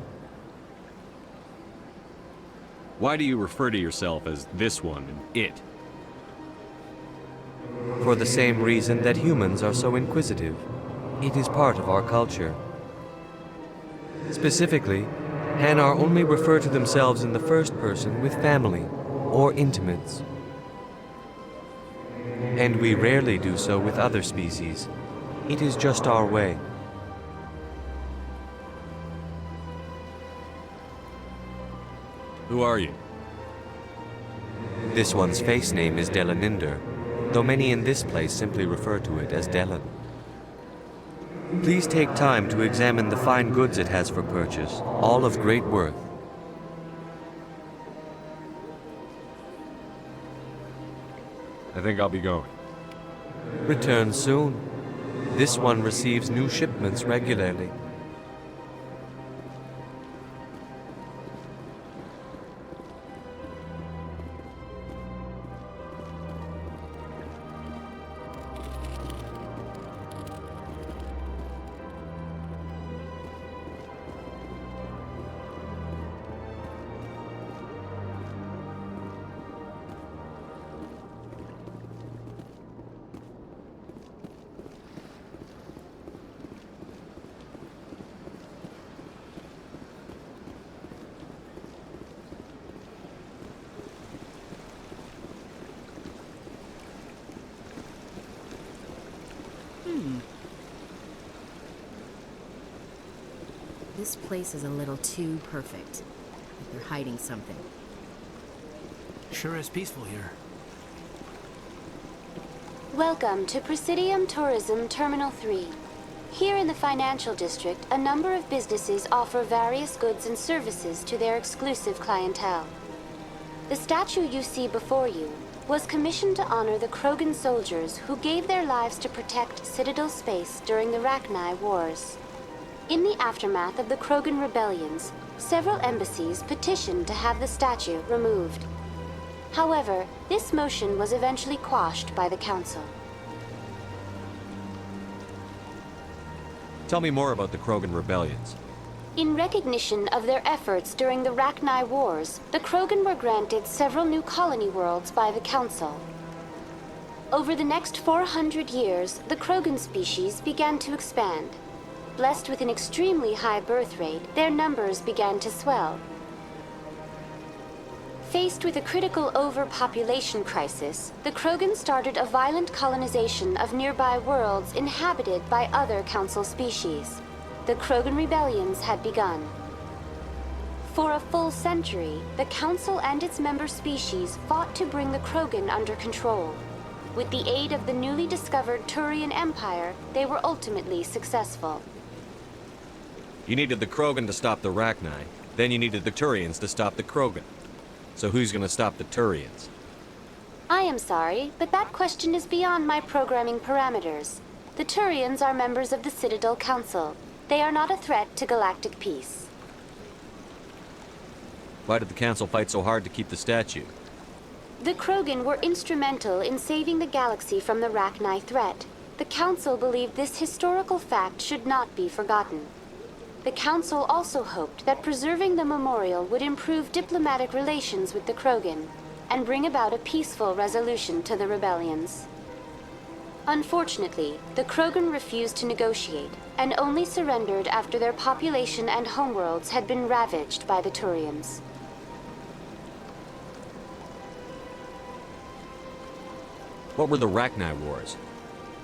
Why do you refer to yourself as this one and it? For the same reason that humans are so inquisitive. It is part of our culture. Specifically, Hanar only refer to themselves in the first person with family or intimates. And we rarely do so with other species. It is just our way. Who are you? This one's face name is Delaninder, though many in this place simply refer to it as Delan. Please take time to examine the fine goods it has for purchase, all of great worth. I think I'll be going. Return soon. This one receives new shipments regularly. This place is a little too perfect. Like they're hiding something. Sure is peaceful here. Welcome to Presidium Tourism Terminal 3. Here in the financial district, a number of businesses offer various goods and services to their exclusive clientele. The statue you see before you was commissioned to honor the Krogan soldiers who gave their lives to protect Citadel space during the Rachni Wars. In the aftermath of the Krogan rebellions, several embassies petitioned to have the statue removed. However, this motion was eventually quashed by the Council. Tell me more about the Krogan rebellions. In recognition of their efforts during the Rachni Wars, the Krogan were granted several new colony worlds by the Council. Over the next 400 years, the Krogan species began to expand. Blessed with an extremely high birth rate, their numbers began to swell. Faced with a critical overpopulation crisis, the Krogan started a violent colonization of nearby worlds inhabited by other Council species. The Krogan rebellions had begun. For a full century, the Council and its member species fought to bring the Krogan under control. With the aid of the newly discovered Turian Empire, they were ultimately successful. You needed the Krogan to stop the Rachni, then you needed the Turians to stop the Krogan. So who's gonna stop the Turians? I am sorry, but that question is beyond my programming parameters. The Turians are members of the Citadel Council. They are not a threat to galactic peace. Why did the Council fight so hard to keep the statue? The Krogan were instrumental in saving the galaxy from the Rachni threat. The Council believed this historical fact should not be forgotten. The Council also hoped that preserving the memorial would improve diplomatic relations with the Krogan and bring about a peaceful resolution to the rebellions. Unfortunately, the Krogan refused to negotiate and only surrendered after their population and homeworlds had been ravaged by the Turians. What were the Rachni Wars?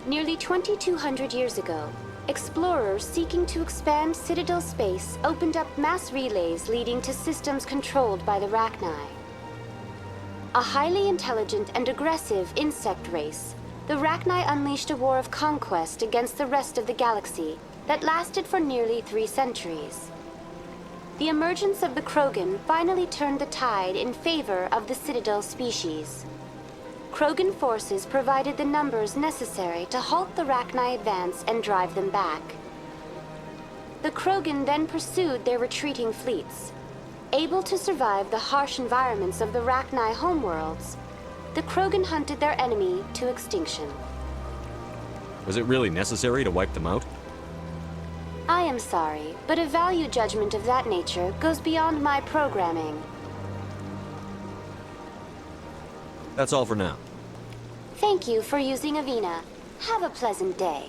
Nearly 2,200 years ago, explorers seeking to expand Citadel space opened up mass relays leading to systems controlled by the Rachni. A highly intelligent and aggressive insect race, the Rachni unleashed a war of conquest against the rest of the galaxy that lasted for nearly 3 centuries. The emergence of the Krogan finally turned the tide in favor of the Citadel species. Krogan forces provided the numbers necessary to halt the Rachni advance and drive them back. The Krogan then pursued their retreating fleets. Able to survive the harsh environments of the Rachni homeworlds, the Krogan hunted their enemy to extinction. Was it really necessary to wipe them out? I am sorry, but a value judgment of that nature goes beyond my programming. That's all for now. Thank you for using Avina. Have a pleasant day.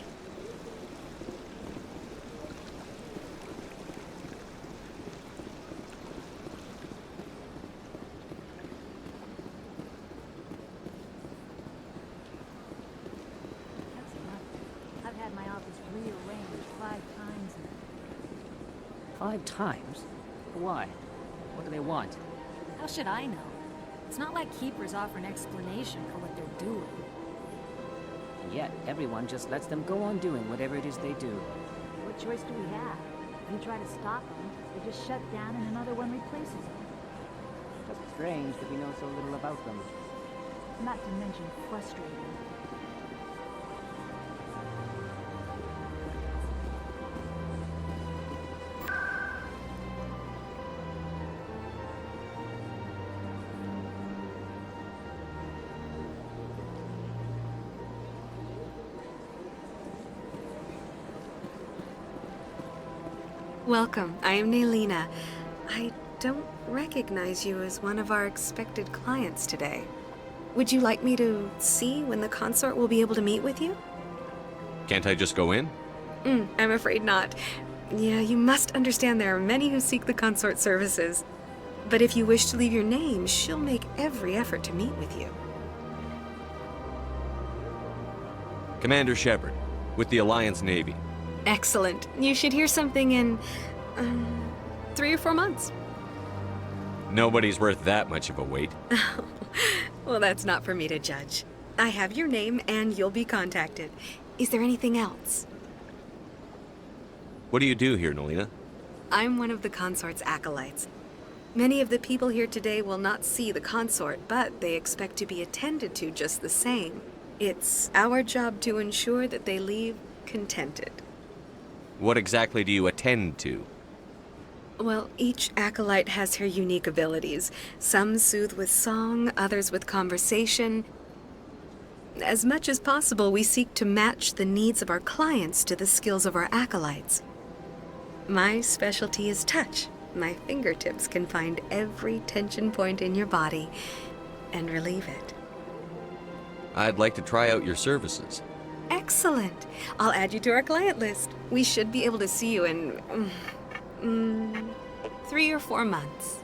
had my office rearranged 5 times now. 5 times? Why? What do they want? How should I know? It's not like Keepers offer an explanation for what they're doing. And yet, everyone just lets them go on doing whatever it is they do. What choice do we have? If you try to stop them, they just shut down and another one replaces them. Just strange that we know so little about them. Not to mention frustrating. Welcome. I am Naylina. I don't recognize you as one of our expected clients today. Would you like me to see when the consort will be able to meet with you? Can't I just go in? I'm afraid not. Yeah, you must understand there are many who seek the consort services. But if you wish to leave your name, she'll make every effort to meet with you. Commander Shepard, with the Alliance Navy. Excellent. You should hear something in 3 or 4 months. Nobody's worth that much of a wait. Well, that's not for me to judge. I have your name and you'll be contacted. Is there anything else? What do you do here, Naylina? I'm one of the consort's acolytes. Many of the people here today will not see the consort, but they expect to be attended to just the same. It's our job to ensure that they leave contented. What exactly do you attend to? Well, each acolyte has her unique abilities. Some soothe with song, others with conversation. As much as possible, we seek to match the needs of our clients to the skills of our acolytes. My specialty is touch. My fingertips can find every tension point in your body and relieve it. I'd like to try out your services. Excellent. I'll add you to our client list. We should be able to see you in 3 or 4 months.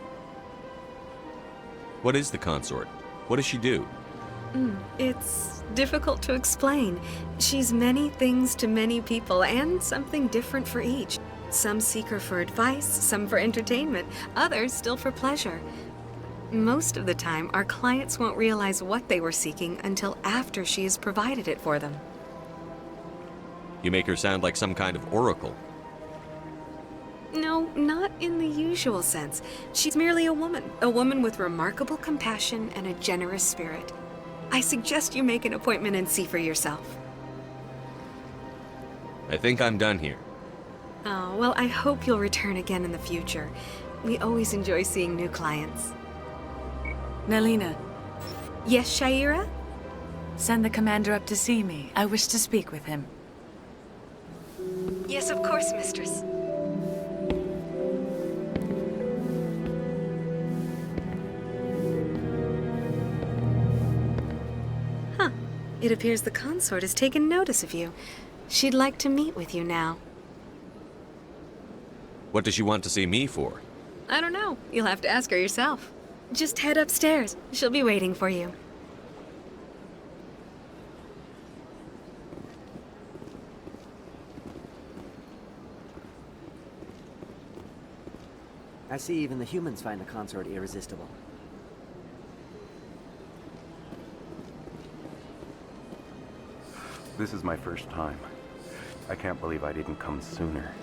What is the consort? What does she do? It's difficult to explain. She's many things to many people and something different for each. Some seek her for advice, some for entertainment, others still for pleasure. Most of the time, our clients won't realize what they were seeking until after she has provided it for them. You make her sound like some kind of oracle. No, not in the usual sense. She's merely a woman with remarkable compassion and a generous spirit. I suggest you make an appointment and see for yourself. I think I'm done here. Oh, well, I hope you'll return again in the future. We always enjoy seeing new clients. Naylina. Yes, Shaira? Send the commander up to see me. I wish to speak with him. Yes, of course, mistress. Huh. It appears the consort has taken notice of you. She'd like to meet with you now. What does she want to see me for? I don't know. You'll have to ask her yourself. Just head upstairs. She'll be waiting for you. I see even the humans find the consort irresistible. This is my first time. I can't believe I didn't come sooner.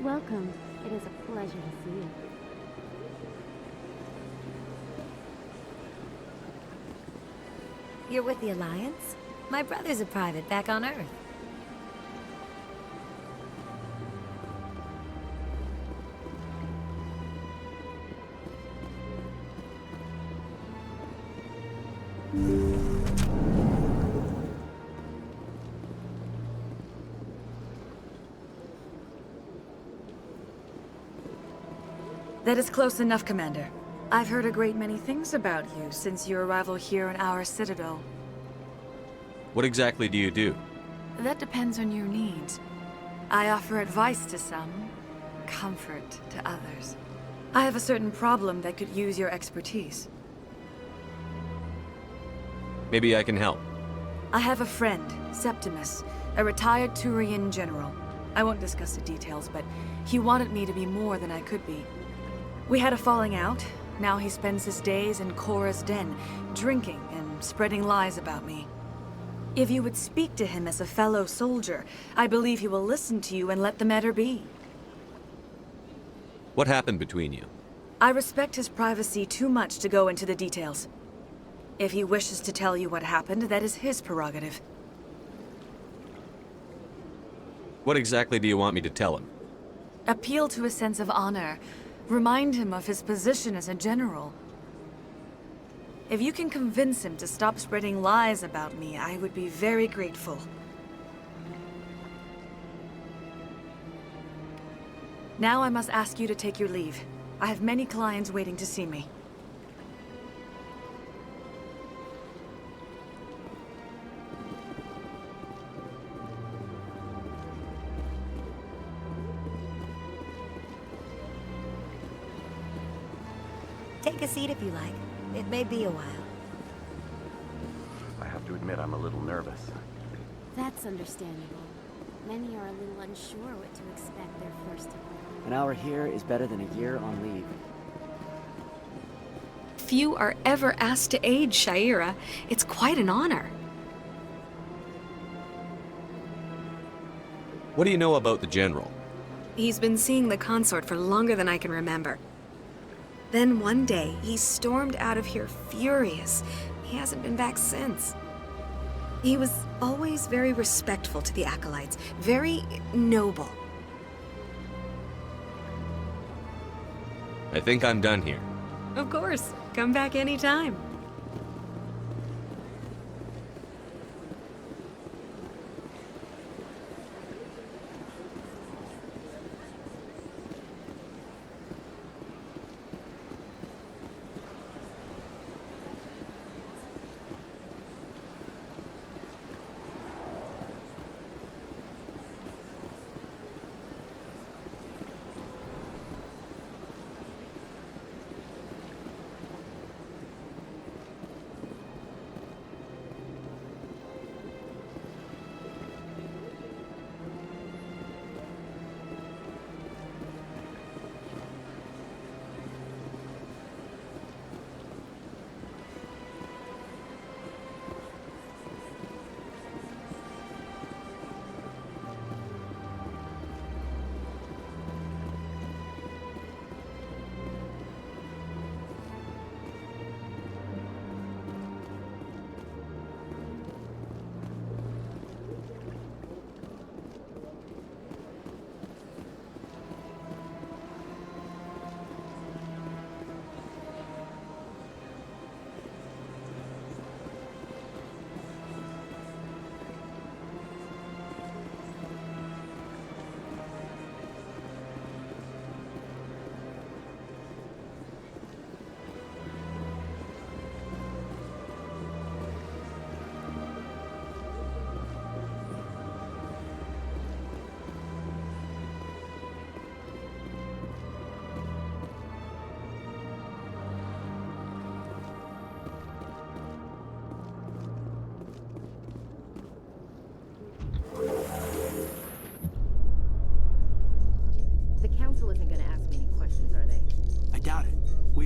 Welcome. It is a pleasure to see you. You're with the Alliance? My brother's a private back on Earth. That is close enough, Commander. I've heard a great many things about you since your arrival here in our Citadel. What exactly do you do? That depends on your needs. I offer advice to some, comfort to others. I have a certain problem that could use your expertise. Maybe I can help. I have a friend, Septimus, a retired Turian general. I won't discuss the details, but he wanted me to be more than I could be. We had a falling out. Now he spends his days in Korra's den, drinking and spreading lies about me. If you would speak to him as a fellow soldier, I believe he will listen to you and let the matter be. What happened between you? I respect his privacy too much to go into the details. If he wishes to tell you what happened, that is his prerogative. What exactly do you want me to tell him? Appeal to his sense of honor. Remind him of his position as a general. If you can convince him to stop spreading lies about me, I would be very grateful. Now I must ask you to take your leave. I have many clients waiting to see me. Take a seat if you like. It may be a while. I have to admit I'm a little nervous. That's understandable. Many are a little unsure what to expect their first time. An hour here is better than a year on leave. Few are ever asked to aid Sha'ira. It's quite an honor. What do you know about the General? He's been seeing the consort for longer than I can remember. Then one day, he stormed out of here furious. He hasn't been back since. He was always very respectful to the acolytes, very noble. I think I'm done here. Of course. Come back anytime.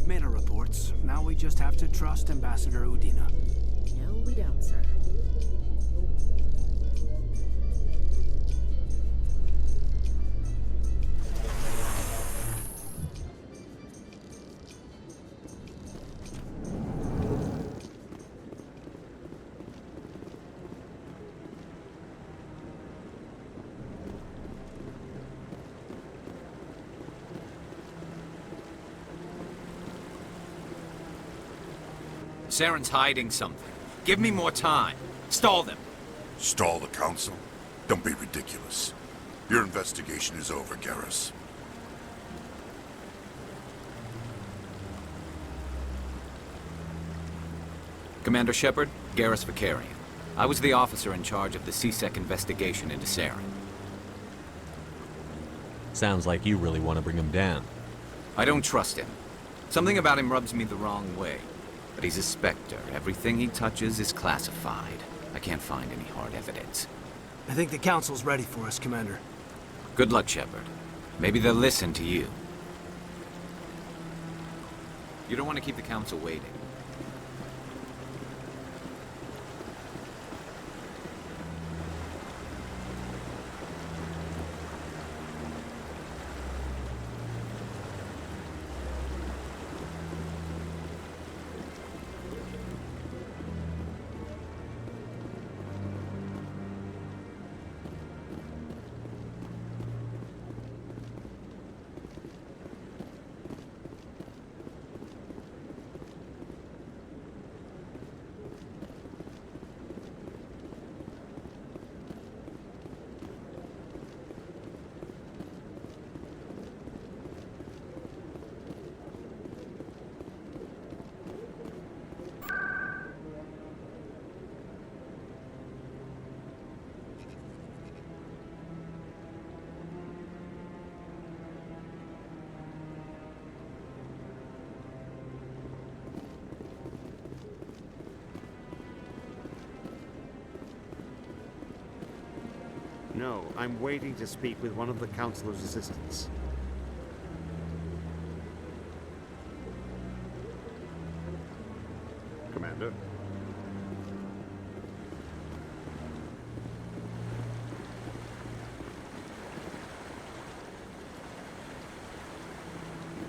made our reports. Now we just have to trust Ambassador Udina. No, we don't, sir. Saren's hiding something. Give me more time. Stall them. Stall the Council? Don't be ridiculous. Your investigation is over, Garrus. Commander Shepard, Garrus Vicarian. I was the officer in charge of the CSEC investigation into Saren. Sounds like you really want to bring him down. I don't trust him. Something about him rubs me the wrong way. But he's a Spectre. Everything he touches is classified. I can't find any hard evidence. I think the Council's ready for us, Commander. Good luck, Shepard. Maybe they'll listen to you. You don't want to keep the Council waiting. No, I'm waiting to speak with one of the Councilor's assistants. Commander?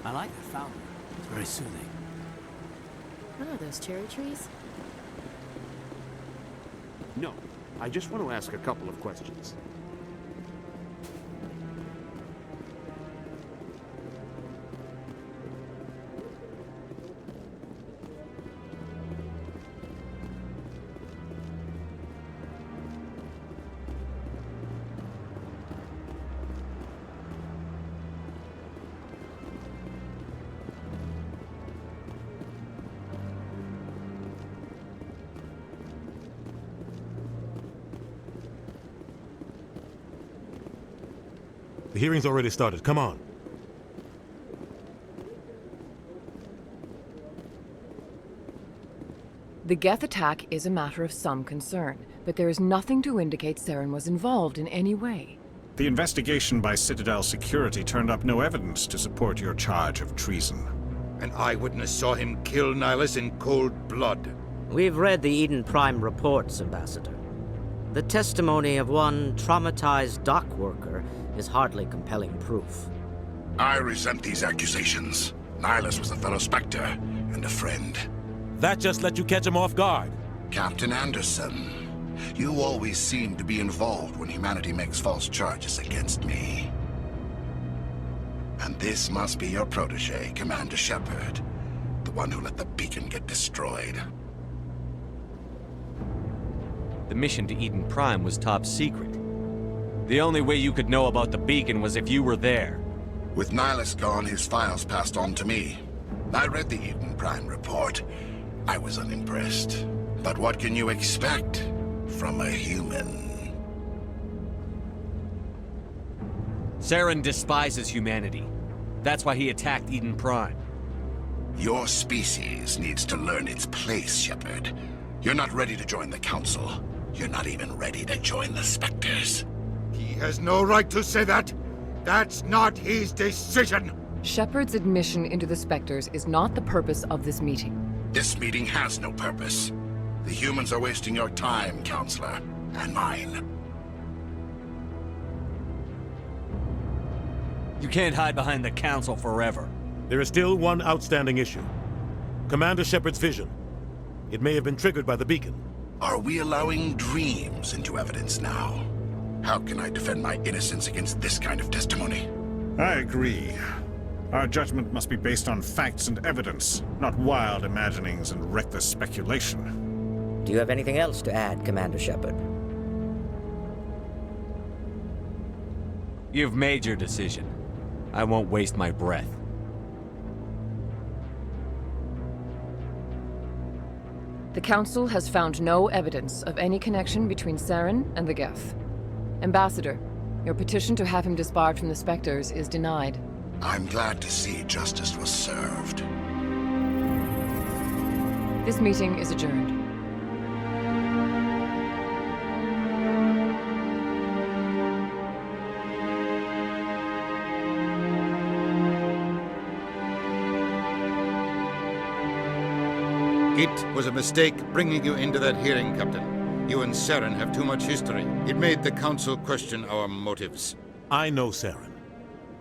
I like the fountain. It's very soothing. What are those, cherry trees? No, I just want to ask a couple of questions. The hearing's already started. Come on. The Geth attack is a matter of some concern, but there is nothing to indicate Saren was involved in any way. The investigation by Citadel security turned up no evidence to support your charge of treason. An eyewitness saw him kill Nihilus in cold blood. We've read the Eden Prime reports, Ambassador. The testimony of one traumatized dock worker is hardly compelling proof. I resent these accusations. Nihilus was a fellow Spectre and a friend. That just let you catch him off guard. Captain Anderson, you always seem to be involved when humanity makes false charges against me. And this must be your protege, Commander Shepard, the one who let the beacon get destroyed. The mission to Eden Prime was top secret. The only way you could know about the beacon was if you were there. With Nihilus gone, his files passed on to me. I read the Eden Prime report. I was unimpressed. But what can you expect from a human? Saren despises humanity. That's why he attacked Eden Prime. Your species needs to learn its place, Shepard. You're not ready to join the Council. You're not even ready to join the Spectres. He has no right to say that. That's not his decision. Shepard's admission into the Spectres is not the purpose of this meeting. This meeting has no purpose. The humans are wasting your time, Counselor, and mine. You can't hide behind the Council forever. There is still one outstanding issue. Commander Shepard's vision. It may have been triggered by the beacon. Are we allowing dreams into evidence now? How can I defend my innocence against this kind of testimony? I agree. Our judgment must be based on facts and evidence, not wild imaginings and reckless speculation. Do you have anything else to add, Commander Shepard? You've made your decision. I won't waste my breath. The Council has found no evidence of any connection between Saren and the Geth. Ambassador, your petition to have him disbarred from the Spectres is denied. I'm glad to see justice was served. This meeting is adjourned. It was a mistake bringing you into that hearing, Captain. You and Saren have too much history. It made the Council question our motives. I know Saren.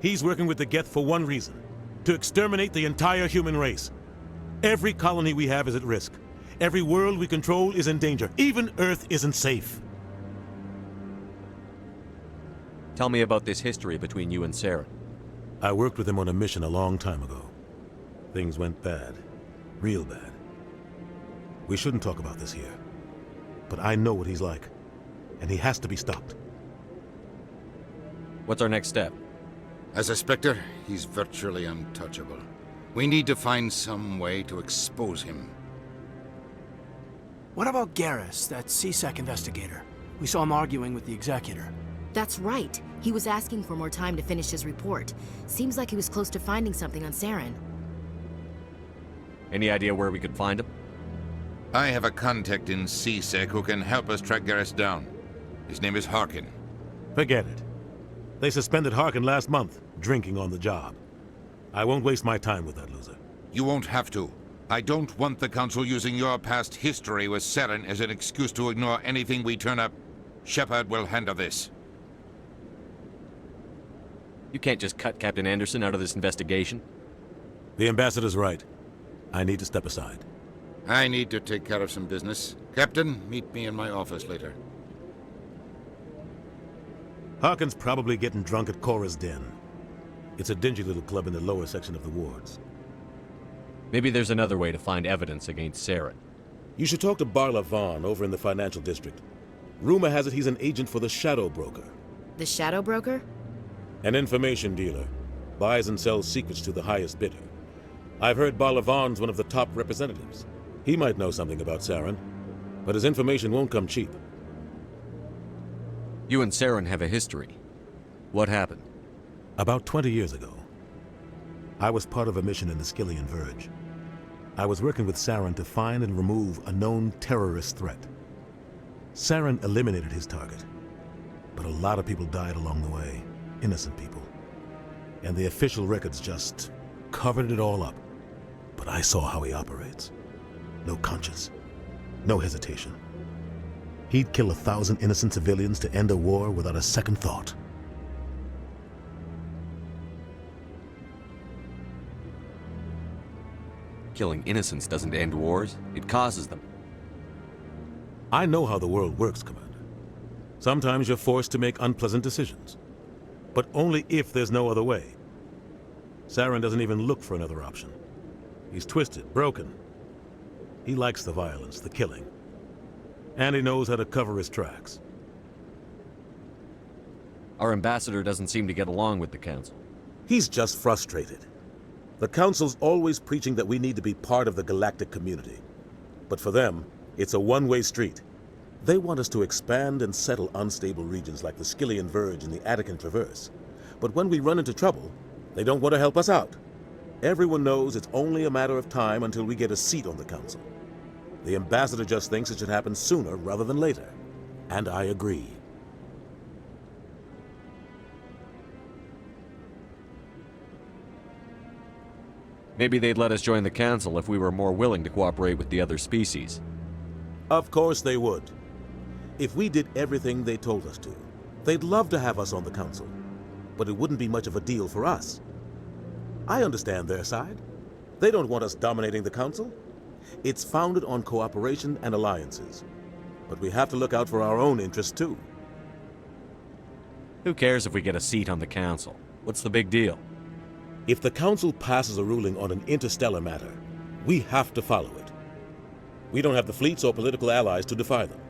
He's working with the Geth for one reason: to exterminate the entire human race. Every colony we have is at risk. Every world we control is in danger. Even Earth isn't safe. Tell me about this history between you and Saren. I worked with him on a mission a long time ago. Things went bad. Real bad. We shouldn't talk about this here. But I know what he's like. And he has to be stopped. What's our next step? As a Spectre, he's virtually untouchable. We need to find some way to expose him. What about Garrus, that CSEC investigator? We saw him arguing with the Executor. That's right. He was asking for more time to finish his report. Seems like he was close to finding something on Saren. Any idea where we could find him? I have a contact in CSEC who can help us track Garrus down. His name is Harkin. Forget it. They suspended Harkin last month, drinking on the job. I won't waste my time with that loser. You won't have to. I don't want the Council using your past history with Saren as an excuse to ignore anything we turn up. Shepard will handle this. You can't just cut Captain Anderson out of this investigation. The Ambassador's right. I need to step aside. I need to take care of some business. Captain, meet me in my office later. Harkin's probably getting drunk at Cora's Den. It's a dingy little club in the lower section of the wards. Maybe there's another way to find evidence against Saren. You should talk to Barla Vaughn over in the financial district. Rumor has it he's an agent for the Shadow Broker. The Shadow Broker? An information dealer. Buys and sells secrets to the highest bidder. I've heard Barla Vaughn's one of the top representatives. He might know something about Saren, but his information won't come cheap. You and Saren have a history. What happened? About 20 years ago, I was part of a mission in the Skillian Verge. I was working with Saren to find and remove a known terrorist threat. Saren eliminated his target, but a lot of people died along the way, innocent people. And the official records just covered it all up. But I saw how he operates. No conscience, no hesitation. He'd kill 1,000 innocent civilians to end a war without a second thought. Killing innocents doesn't end wars, it causes them. I know how the world works, Commander. Sometimes you're forced to make unpleasant decisions. But only if there's no other way. Saren doesn't even look for another option. He's twisted, broken. He likes the violence, the killing. And he knows how to cover his tracks. Our ambassador doesn't seem to get along with the Council. He's just frustrated. The Council's always preaching that we need to be part of the Galactic community. But for them, it's a one-way street. They want us to expand and settle unstable regions like the Skillian Verge and the Attican Traverse. But when we run into trouble, they don't want to help us out. Everyone knows it's only a matter of time until we get a seat on the Council. The Ambassador just thinks it should happen sooner rather than later. And I agree. Maybe they'd let us join the Council if we were more willing to cooperate with the other species. Of course they would. If we did everything they told us to, they'd love to have us on the Council. But it wouldn't be much of a deal for us. I understand their side. They don't want us dominating the Council. It's founded on cooperation and alliances. But we have to look out for our own interests too. Who cares if we get a seat on the Council? What's the big deal? If the Council passes a ruling on an interstellar matter, we have to follow it. We don't have the fleets or political allies to defy them.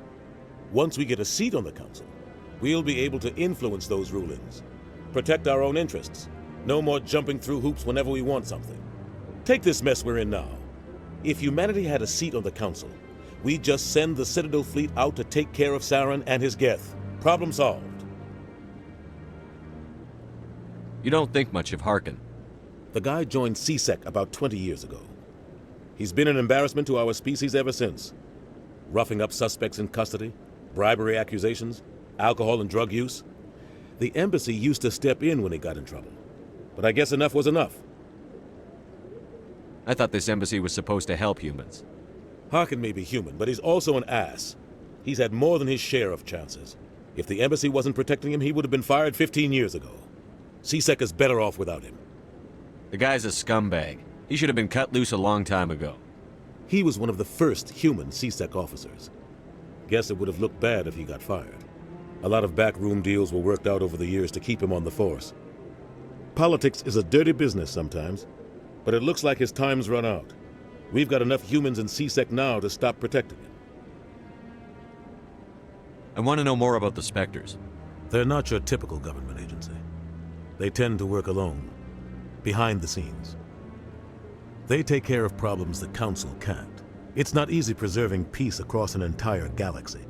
Once we get a seat on the Council, we'll be able to influence those rulings, protect our own interests. No more jumping through hoops whenever we want something. Take this mess we're in now. If humanity had a seat on the Council, we'd just send the Citadel fleet out to take care of Saren and his Geth. Problem solved. You don't think much of Harkin. The guy joined CSEC about 20 years ago. He's been an embarrassment to our species ever since. Roughing up suspects in custody, bribery accusations, alcohol and drug use. The embassy used to step in when he got in trouble. But I guess enough was enough. I thought this embassy was supposed to help humans. Harkin may be human, but he's also an ass. He's had more than his share of chances. If the embassy wasn't protecting him, he would have been fired 15 years ago. C-Sec is better off without him. The guy's a scumbag. He should have been cut loose a long time ago. He was one of the first human C-Sec officers. Guess it would have looked bad if he got fired. A lot of backroom deals were worked out over the years to keep him on the force. Politics is a dirty business sometimes, but it looks like his time's run out. We've got enough humans in C-Sec now to stop protecting him. I want to know more about the Spectres. They're not your typical government agency. They tend to work alone, behind the scenes. They take care of problems the Council can't. It's not easy preserving peace across an entire galaxy.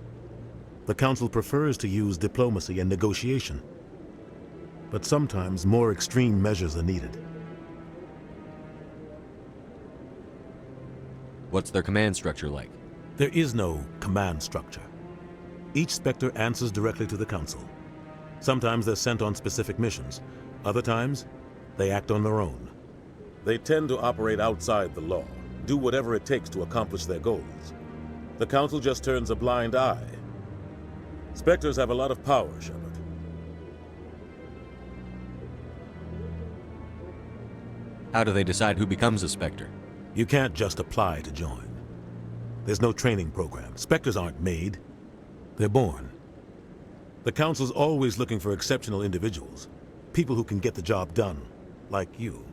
The Council prefers to use diplomacy and negotiation. But sometimes more extreme measures are needed. What's their command structure like? There is no command structure. Each Spectre answers directly to the Council. Sometimes they're sent on specific missions. Other times, they act on their own. They tend to operate outside the law, do whatever it takes to accomplish their goals. The Council just turns a blind eye. Spectres have a lot of power, Shepard. How do they decide who becomes a Spectre? You can't just apply to join. There's no training program. Spectres aren't made. They're born. The Council's always looking for exceptional individuals. People who can get the job done, like you.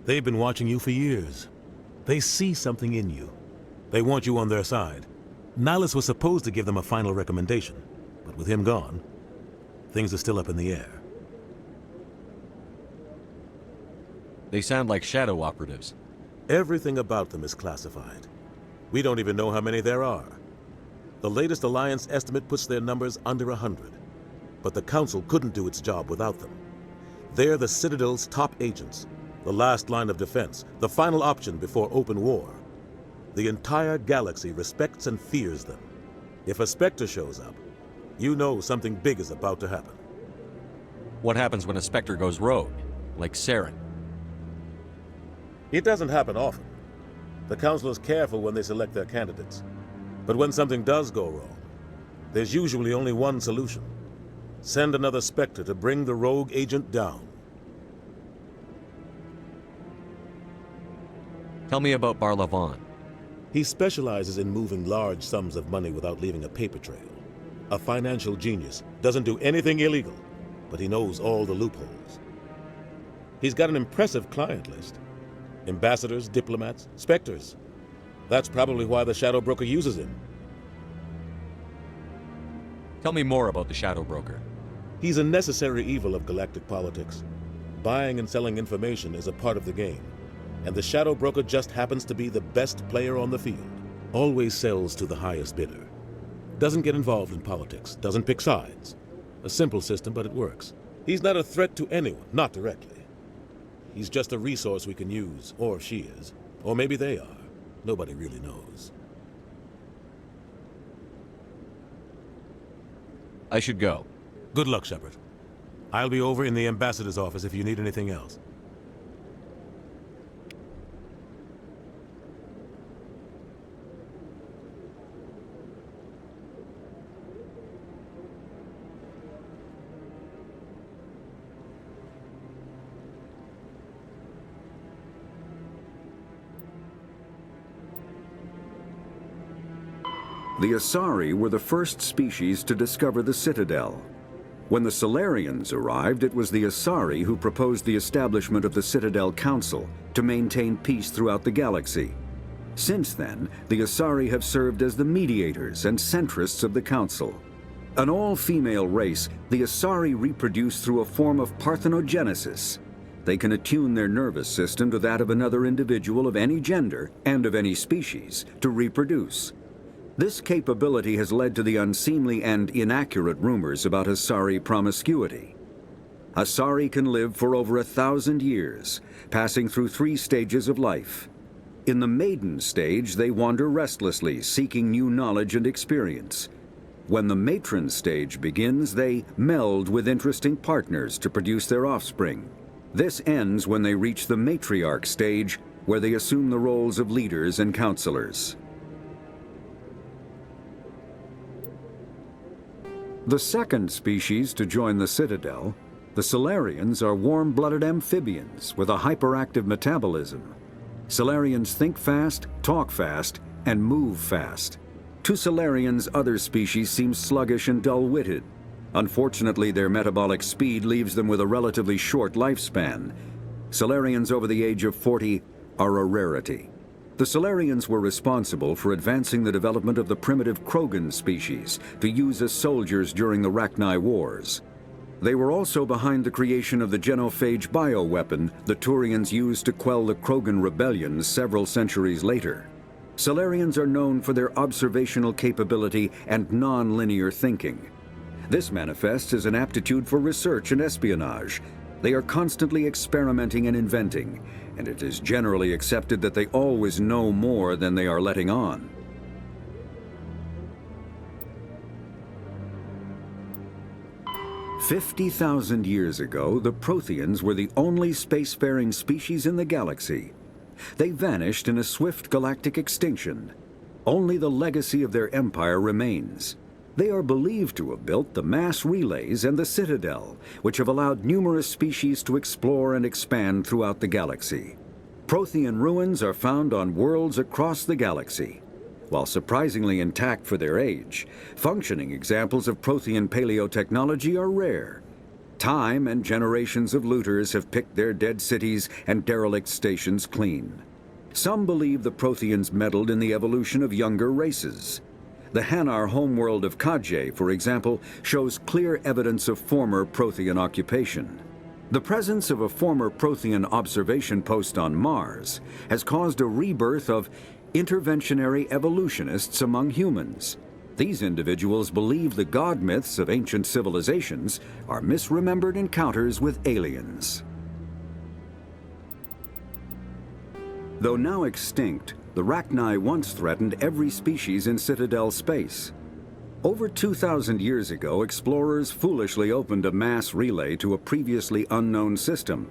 They've been watching you for years. They see something in you. They want you on their side. Nihilus was supposed to give them a final recommendation, but with him gone, things are still up in the air. They sound like shadow operatives. Everything about them is classified. We don't even know how many there are. The latest Alliance estimate puts their numbers under 100. But the Council couldn't do its job without them. They're the Citadel's top agents, the last line of defense, the final option before open war. The entire galaxy respects and fears them. If a Spectre shows up, you know something big is about to happen. What happens when a Spectre goes rogue, like Saren? It doesn't happen often. The Council is careful when they select their candidates. But when something does go wrong, there's usually only one solution. Send another Spectre to bring the rogue agent down. Tell me about Barlavon. He specializes in moving large sums of money without leaving a paper trail. A financial genius, doesn't do anything illegal, but he knows all the loopholes. He's got an impressive client list. Ambassadors, diplomats, Spectres. That's probably why the Shadow Broker uses him. Tell me more about the Shadow Broker. He's a necessary evil of galactic politics. Buying and selling information is a part of the game, and the Shadow Broker just happens to be the best player on the field. Always sells to the highest bidder. Doesn't get involved in politics, doesn't pick sides. A simple system, but it works. He's not a threat to anyone, not directly. He's just a resource we can use, or she is. Or maybe they are. Nobody really knows. I should go. Good luck, Shepard. I'll be over in the Ambassador's office if you need anything else. The Asari were the first species to discover the Citadel. When the Solarians arrived, it was the Asari who proposed the establishment of the Citadel Council to maintain peace throughout the galaxy. Since then, the Asari have served as the mediators and centrists of the Council. An all-female race, the Asari reproduce through a form of parthenogenesis. They can attune their nervous system to that of another individual of any gender and of any species to reproduce. This capability has led to the unseemly and inaccurate rumors about Asari promiscuity. Asari can live for over 1,000 years, passing through 3 stages of life. In the maiden stage, they wander restlessly, seeking new knowledge and experience. When the matron stage begins, they meld with interesting partners to produce their offspring. This ends when they reach the matriarch stage, where they assume the roles of leaders and counselors. The second species to join the Citadel, the Solarians, are warm-blooded amphibians with a hyperactive metabolism. Solarians think fast, talk fast, and move fast. To Solarians, other species seem sluggish and dull-witted. Unfortunately, their metabolic speed leaves them with a relatively short lifespan. Solarians over the age of 40 are a rarity. The Solarians were responsible for advancing the development of the primitive Krogan species to use as soldiers during the Rachni Wars. They were also behind the creation of the genophage bioweapon the Turians used to quell the Krogan rebellions several centuries later. Solarians are known for their observational capability and non-linear thinking. This manifests as an aptitude for research and espionage. They are constantly experimenting and inventing, and it is generally accepted that they always know more than they are letting on. "50,000 years ago, the Protheans were the only spacefaring species in the galaxy. They vanished in a swift galactic extinction. Only the legacy of their empire remains. They are believed to have built the mass relays and the Citadel, which have allowed numerous species to explore and expand throughout the galaxy. Prothean ruins are found on worlds across the galaxy. While surprisingly intact for their age, functioning examples of Prothean paleotechnology are rare. Time and generations of looters have picked their dead cities and derelict stations clean. Some believe the Protheans meddled in the evolution of younger races. The Hanar homeworld of Kaje, for example, shows clear evidence of former Prothean occupation. The presence of a former Prothean observation post on Mars has caused a rebirth of interventionary evolutionists among humans. These individuals believe the god myths of ancient civilizations are misremembered encounters with aliens. Though now extinct, the Rachni once threatened every species in Citadel space. Over 2,000 years ago, explorers foolishly opened a mass relay to a previously unknown system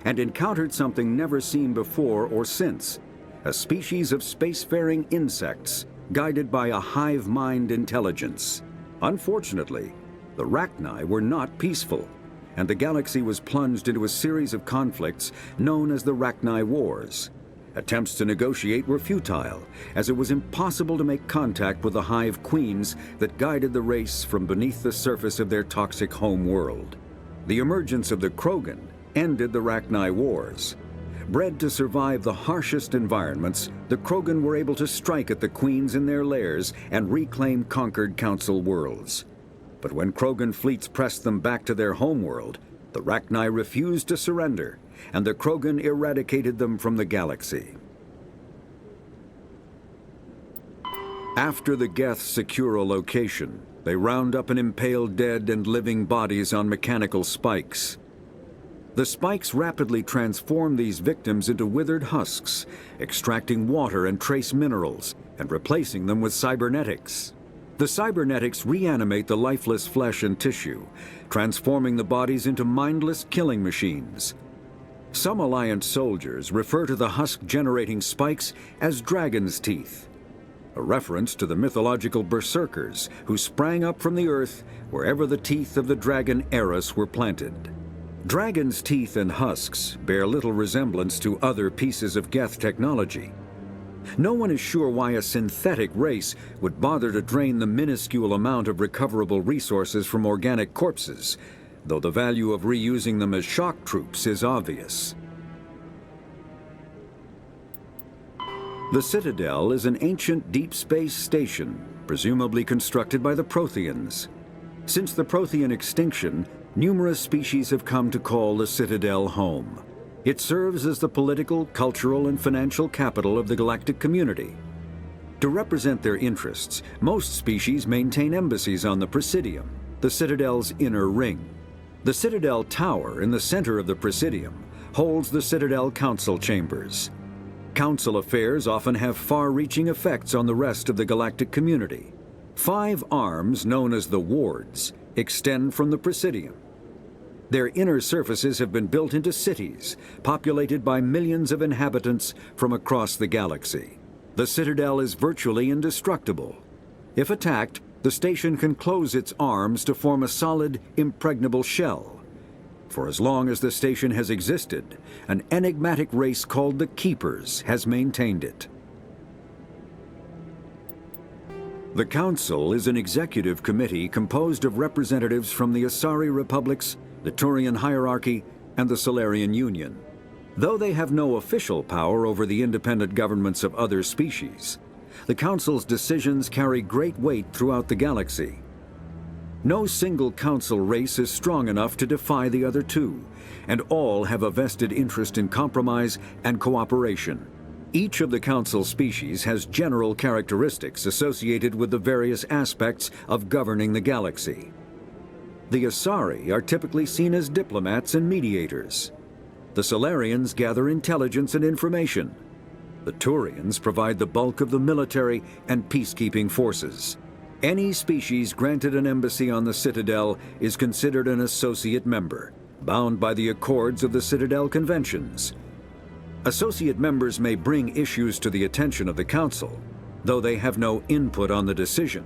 and encountered something never seen before or since, a species of spacefaring insects guided by a hive mind intelligence. Unfortunately, the Rachni were not peaceful, and the galaxy was plunged into a series of conflicts known as the Rachni Wars. Attempts to negotiate were futile, as it was impossible to make contact with the hive queens that guided the race from beneath the surface of their toxic home world. The emergence of the Krogan ended the Rachni Wars. Bred to survive the harshest environments, the Krogan were able to strike at the queens in their lairs and reclaim conquered council worlds. But when Krogan fleets pressed them back to their homeworld, the Rachni refused to surrender, and the Krogan eradicated them from the galaxy. After the Geth secure a location, they round up and impale dead and living bodies on mechanical spikes. The spikes rapidly transform these victims into withered husks, extracting water and trace minerals, and replacing them with cybernetics. The cybernetics reanimate the lifeless flesh and tissue, transforming the bodies into mindless killing machines. Some Alliance soldiers refer to the husk-generating spikes as dragon's teeth, a reference to the mythological berserkers who sprang up from the earth wherever the teeth of the dragon Eris were planted. Dragon's teeth and husks bear little resemblance to other pieces of Geth technology. No one is sure why a synthetic race would bother to drain the minuscule amount of recoverable resources from organic corpses, though the value of reusing them as shock troops is obvious. The Citadel is an ancient deep space station, presumably constructed by the Protheans. Since the Prothean extinction, numerous species have come to call the Citadel home. It serves as the political, cultural, and financial capital of the galactic community. To represent their interests, most species maintain embassies on the Presidium, the Citadel's inner ring. The Citadel Tower in the center of the Presidium holds the Citadel Council Chambers. Council affairs often have far-reaching effects on the rest of the galactic community. 5 arms, known as the Wards, extend from the Presidium. Their inner surfaces have been built into cities, populated by millions of inhabitants from across the galaxy. The Citadel is virtually indestructible. If attacked, the station can close its arms to form a solid, impregnable shell. For as long as the station has existed, an enigmatic race called the Keepers has maintained it. The Council is an executive committee composed of representatives from the Asari Republics, the Turian hierarchy, and the Solarian Union. Though they have no official power over the independent governments of other species, the Council's decisions carry great weight throughout the galaxy. No single Council race is strong enough to defy the other two, and all have a vested interest in compromise and cooperation. Each of the Council species has general characteristics associated with the various aspects of governing the galaxy. The Asari are typically seen as diplomats and mediators. The Solarians gather intelligence and information. The Turians provide the bulk of the military and peacekeeping forces. Any species granted an embassy on the Citadel is considered an associate member, bound by the accords of the Citadel Conventions. Associate members may bring issues to the attention of the Council, though they have no input on the decision.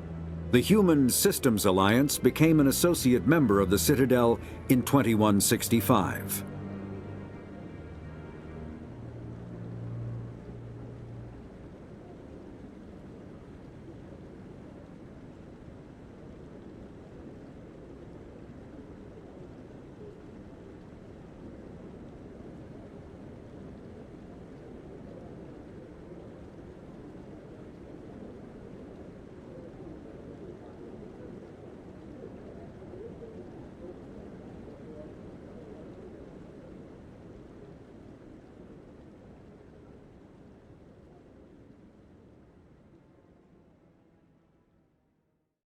The Human Systems Alliance became an associate member of the Citadel in 2165.